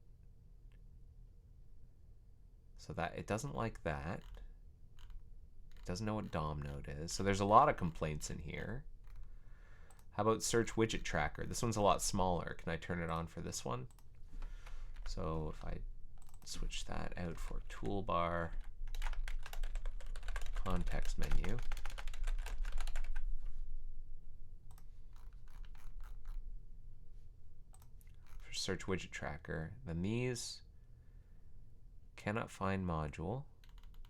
So that it doesn't like that. It doesn't know what DOM node is. So there's a lot of complaints in here. How about search widget tracker? This one's a lot smaller. Can I turn it on for this one? So if I switch that out for toolbar, context menu. For search widget tracker, then these cannot find module,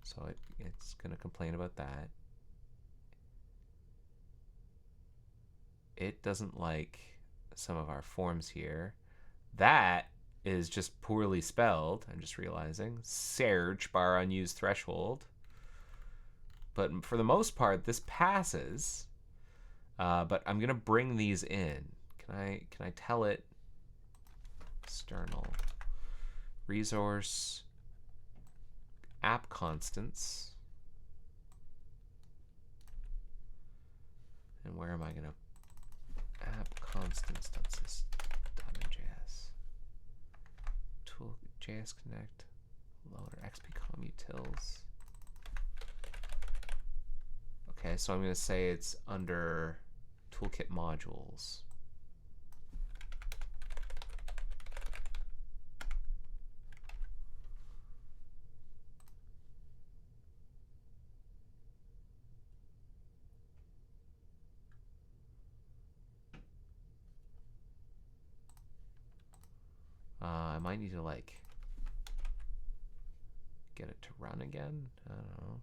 so it's going to complain about that. It doesn't like some of our forms here. That is just poorly spelled. I'm just realizing. Search bar unused threshold. But for the most part, this passes. But I'm gonna bring these in. Can I tell it external resource app constants? And where am I gonna app constants.sys.mjs tool JS Connect loader xpcom utils. Okay, so I'm going to say it's under toolkit modules. I might need to like get it to run again. I don't know.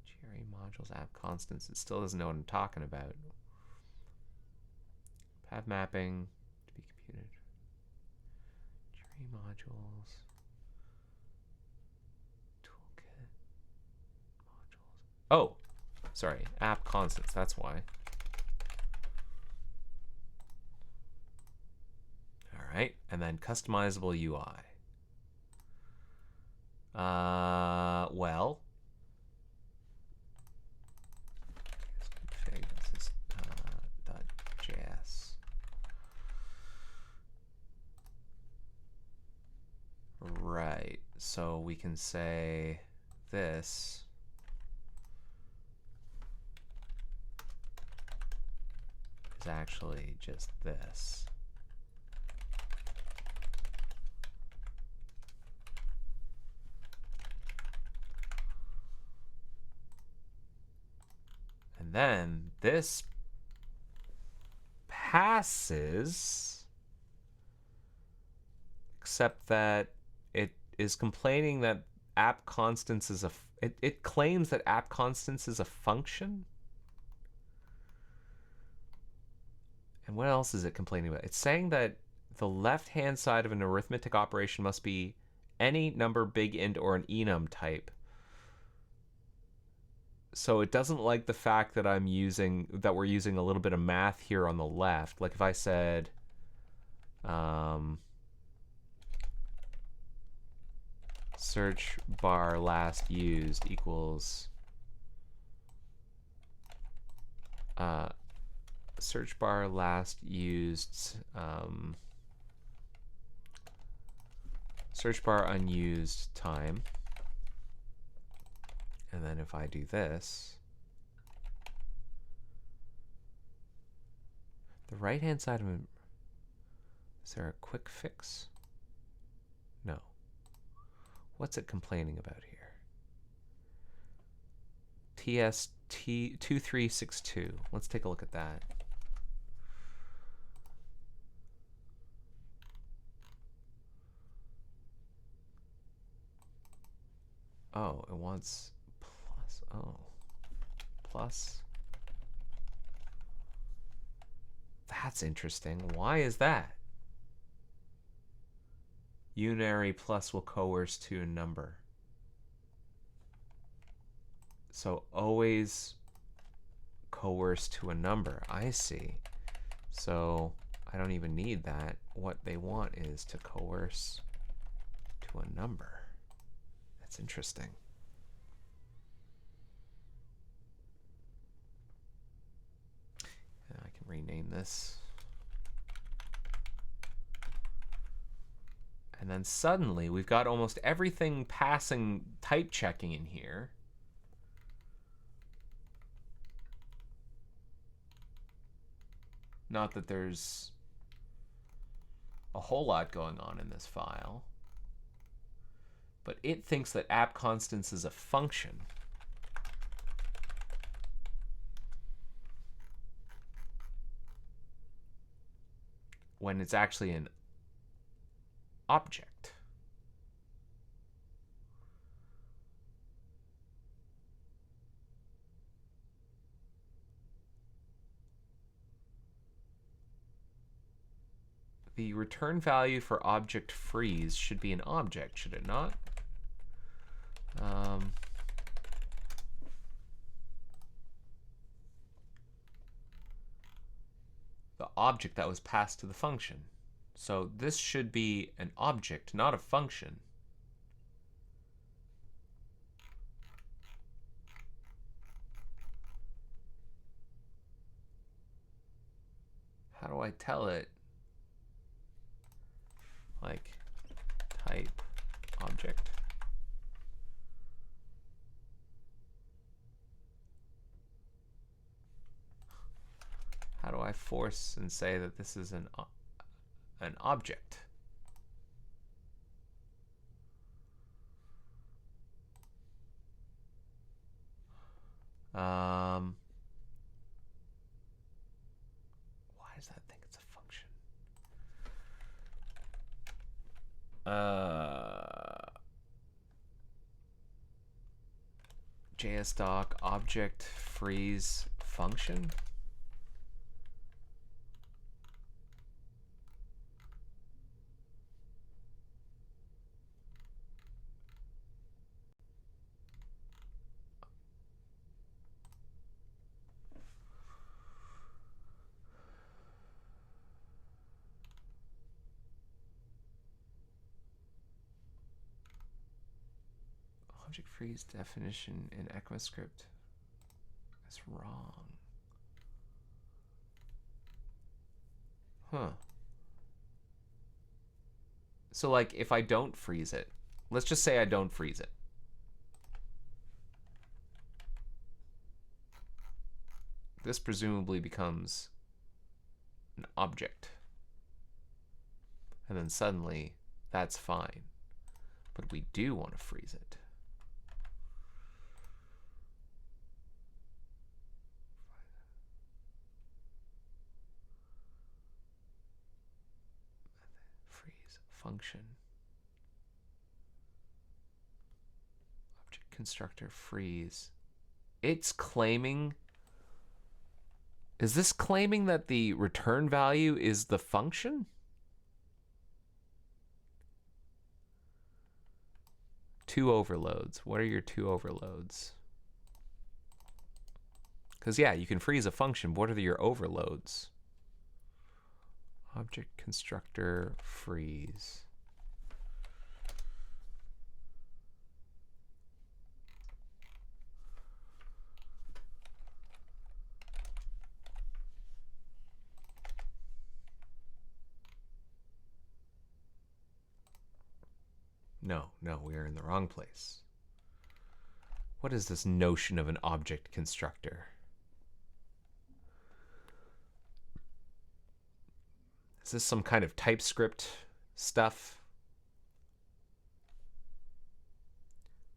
GRE modules app constants. It still doesn't know what I'm talking about. Path mapping to be computed. GRE modules. Toolkit modules. Oh, sorry. App constants. That's why. Right, and then customizable UI. Well, config.js. Right, so we can say this is actually just this. And then this passes, except that it is complaining that app constants is it claims that app constants is a function. And what else is it complaining about? It's saying that the left-hand side of an arithmetic operation must be any number, big int, or an enum type. So it doesn't like the fact that we're using a little bit of math here on the left. Like if I said, search bar last used equals search bar last used search bar unused time. And then if I do this, the right-hand side of it, is there a quick fix? No. What's it complaining about here? TST2362. Let's take a look at that. Oh, it wants plus. Oh. Plus. That's interesting. Why is that? Unary plus will coerce to a number. So always coerce to a number. I see. So I don't even need that. What they want is to coerce to a number. That's interesting. I can rename this. And then suddenly we've got almost everything passing type checking in here. Not that there's a whole lot going on in this file, but it thinks that app constants is a function. When it's actually an object. The return value for object freeze should be an object, should it not? The object that was passed to the function. So this should be an object, not a function. How do I tell it? Like type object. How do I force and say that this is an object? Why does that think it's a function? JSDoc object freeze function. Object freeze definition in ECMAScript is wrong. Huh. So like if I don't freeze it, let's just say I don't freeze it. This presumably becomes an object. And then suddenly that's fine. But we do want to freeze it. Function. Object constructor freeze. It's claiming. Is this claiming that the return value is the function? Two overloads. What are your two overloads? Because yeah, you can freeze a function. What are your overloads? Object constructor freeze. No, we are in the wrong place. What is this notion of an object constructor? Is this some kind of TypeScript stuff?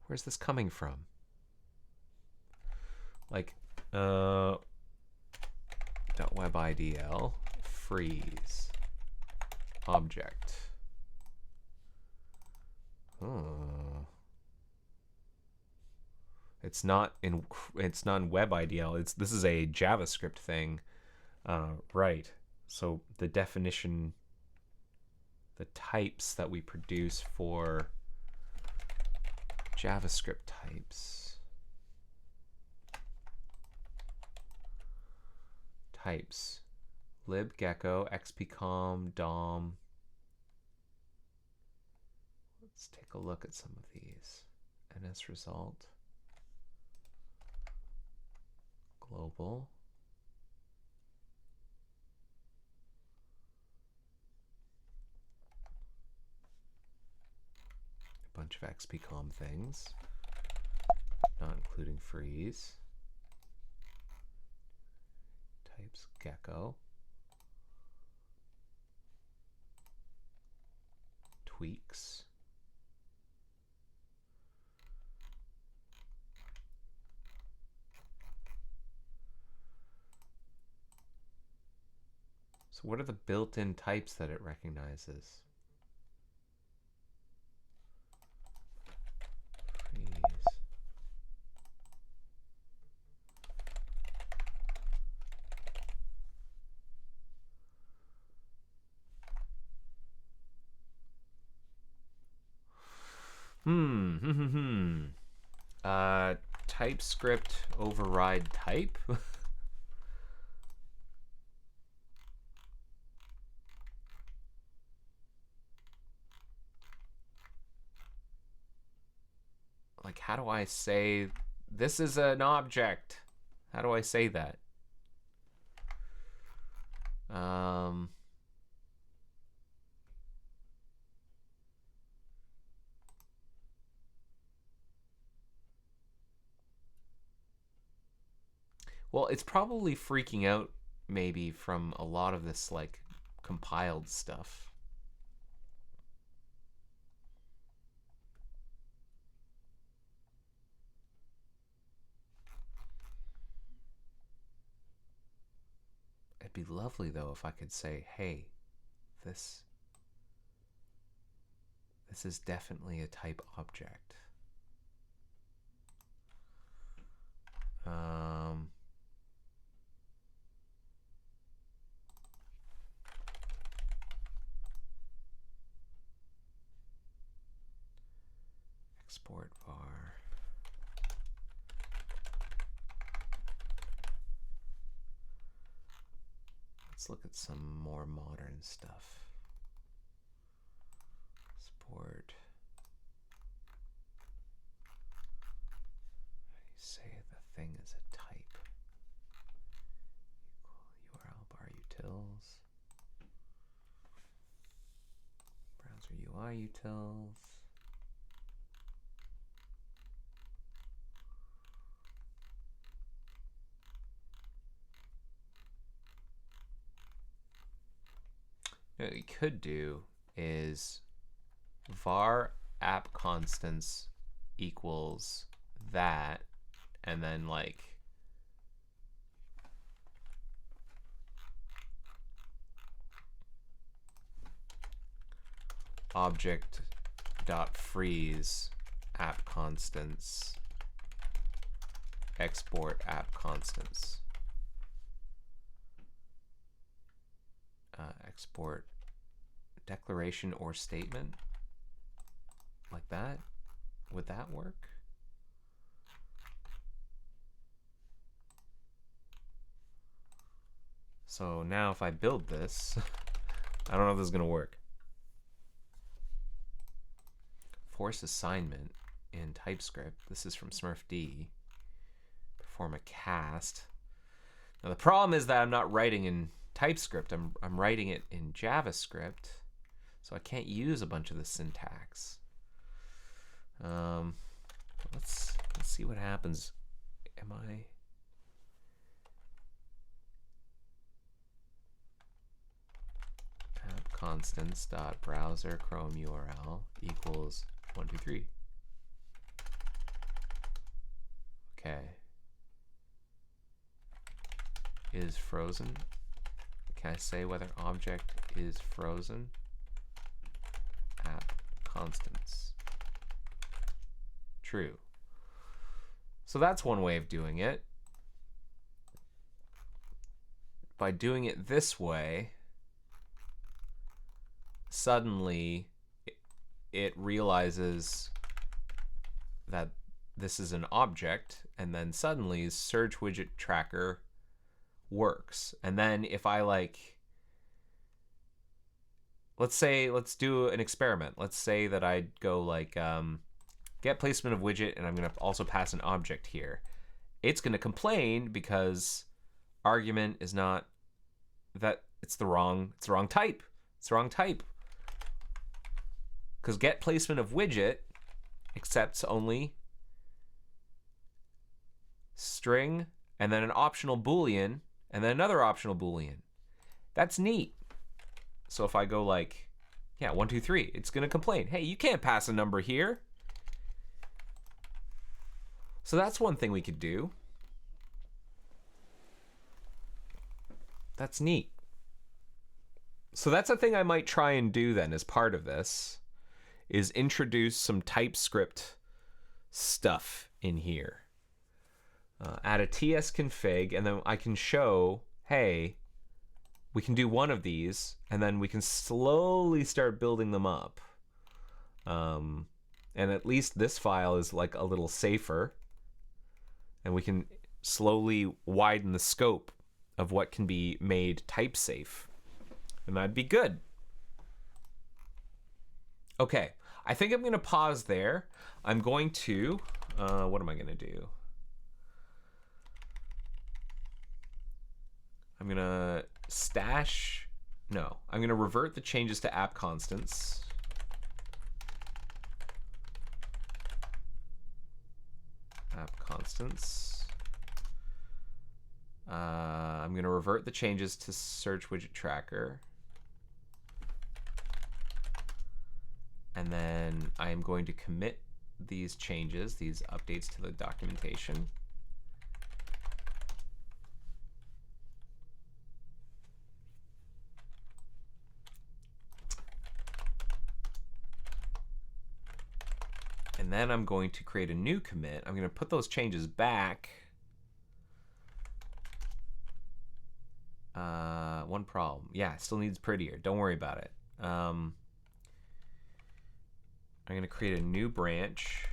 Where's this coming from? Like, .webidl freeze object. It's not in WebIDL. This is a JavaScript thing, right? So the definition, the types that we produce for JavaScript types. Types. libgecko, xpcom, dom. Let's take a look at some of these. NSResult. Global. A bunch of xpcom things, not including freeze. Types gecko. Tweaks. So what are the built-in types that it recognizes? Freeze. TypeScript override type. Like, how do I say this is an object? How do I say that? Well, it's probably freaking out maybe from a lot of this like compiled stuff. It'd be lovely though if I could say, hey, this is definitely a type object. Export var. Let's look at some more modern stuff. Export. How do you say the thing is a type? Equal URL bar utils. Browser UI utils. What we could do is var app constants equals that, and then like object dot freeze app constants export app constants. Export declaration or statement like that. Would that work? So now if I build this, I don't know if this is going to work. Force assignment in TypeScript. This is from SmurfD. Perform a cast. Now the problem is that I'm not writing in TypeScript. I'm writing it in JavaScript, so I can't use a bunch of the syntax. Let's see what happens. Am I? App constants dot browser Chrome URL equals 123. Okay. Is frozen. Can I say whether object is frozen? App constants. True. So that's one way of doing it. By doing it this way, suddenly it realizes that this is an object, and then suddenly search widget tracker works. And then if I like, let's do an experiment. Let's say that I go like get placement of widget, and I'm going to also pass an object here. It's going to complain because argument is not that it's the wrong type. It's the wrong type. Because get placement of widget accepts only string and then an optional boolean and then another optional boolean. That's neat. So if I go like, yeah, 1, 2, 3, it's going to complain. Hey, you can't pass a number here. So that's one thing we could do. That's neat. So that's a thing I might try and do then as part of this, is introduce some TypeScript stuff in here. Add a tsconfig, and then I can show, hey, we can do one of these, and then we can slowly start building them up. And at least this file is like a little safer, and we can slowly widen the scope of what can be made type safe. And that'd be good. Okay, I think I'm going to pause there. I'm going to, what am I going to do? I'm going to I'm going to revert the changes to app constants. App constants. I'm going to revert the changes to search widget tracker. And then I am going to commit these changes, these updates to the documentation. And then I'm going to create a new commit. I'm going to put those changes back. One problem. Yeah, it still needs prettier. Don't worry about it. I'm going to create a new branch.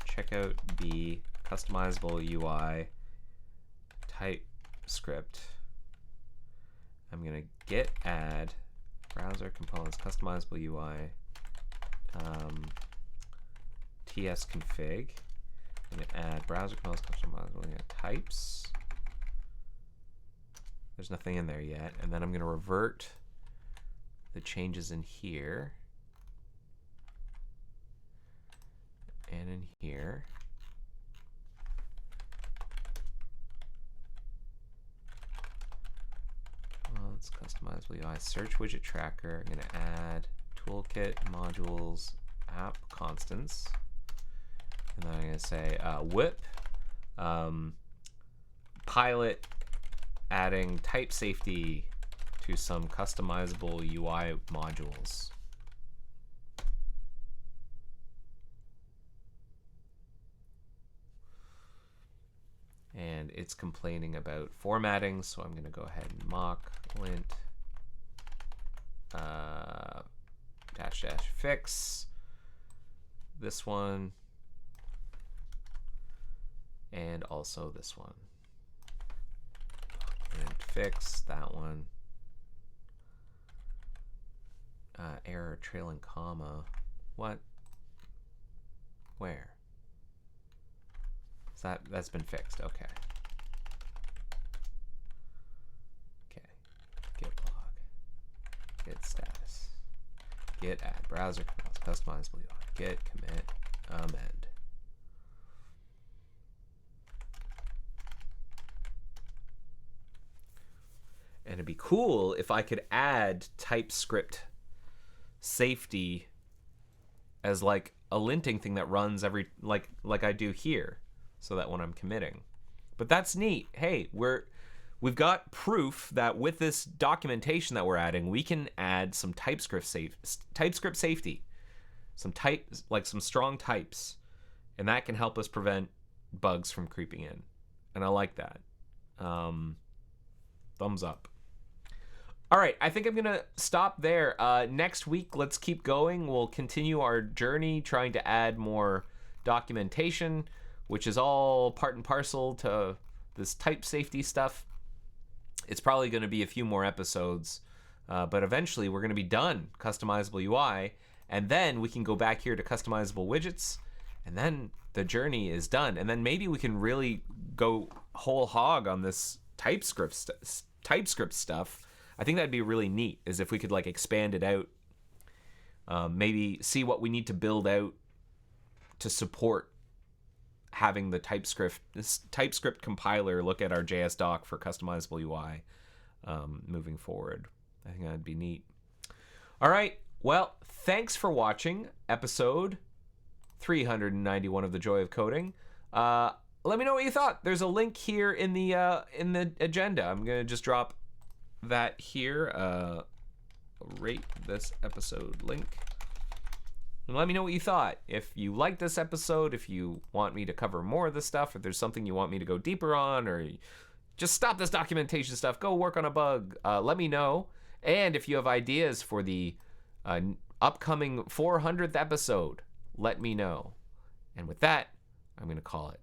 Checkout B, customizable UI, TypeScript. I'm going to git add browser components, customizable UI, tsconfig. I'm going to add browser components, customizable UI, types. There's nothing in there yet. And then I'm going to revert the changes in here and in here. Well, it's customizable UI, search widget tracker. I'm going to add toolkit modules app constants. And then I'm going to say whip pilot adding type safety to some customizable UI modules. And it's complaining about formatting, so I'm going to go ahead and mock lint dash fix this one and also this one. And fix that one. Error trailing comma. What? Where? Is that's been fixed? Okay. Okay. Git log. Git status. Git add browser commands. Customizable UI. Git commit amend. And it'd be cool if I could add TypeScript safety as like a linting thing that runs every like I do here, so that when I'm committing. But that's neat. Hey, we've got proof that with this documentation that we're adding, we can add some TypeScript safety, some strong types, and that can help us prevent bugs from creeping in, and I like that. Thumbs up. All right, I think I'm gonna stop there. Next week, let's keep going. We'll continue our journey trying to add more documentation, which is all part and parcel to this type safety stuff. It's probably going to be a few more episodes, but eventually we're going to be done customizable UI, and then we can go back here to customizable widgets, and then the journey is done. And then maybe we can really go whole hog on this TypeScript stuff. I think that'd be really neat, is if we could like expand it out, maybe see what we need to build out to support having the TypeScript compiler look at our JS doc for customizable UI moving forward. I think that'd be neat. All right, well, thanks for watching episode 391 of The Joy of Coding. Let me know what you thought. There's a link here in the agenda. I'm gonna just drop that here. Rate this episode link. And let me know what you thought. If you liked this episode, if you want me to cover more of this stuff, if there's something you want me to go deeper on, or just stop this documentation stuff, go work on a bug, let me know. And if you have ideas for the upcoming 400th episode, let me know. And with that, I'm going to call it.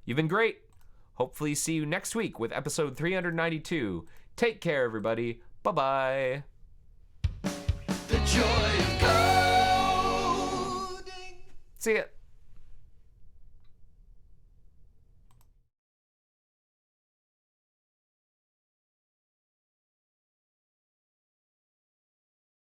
You've been great. Hopefully see you next week with episode 392. Take care, everybody. Bye-bye. The joy of coding. See ya.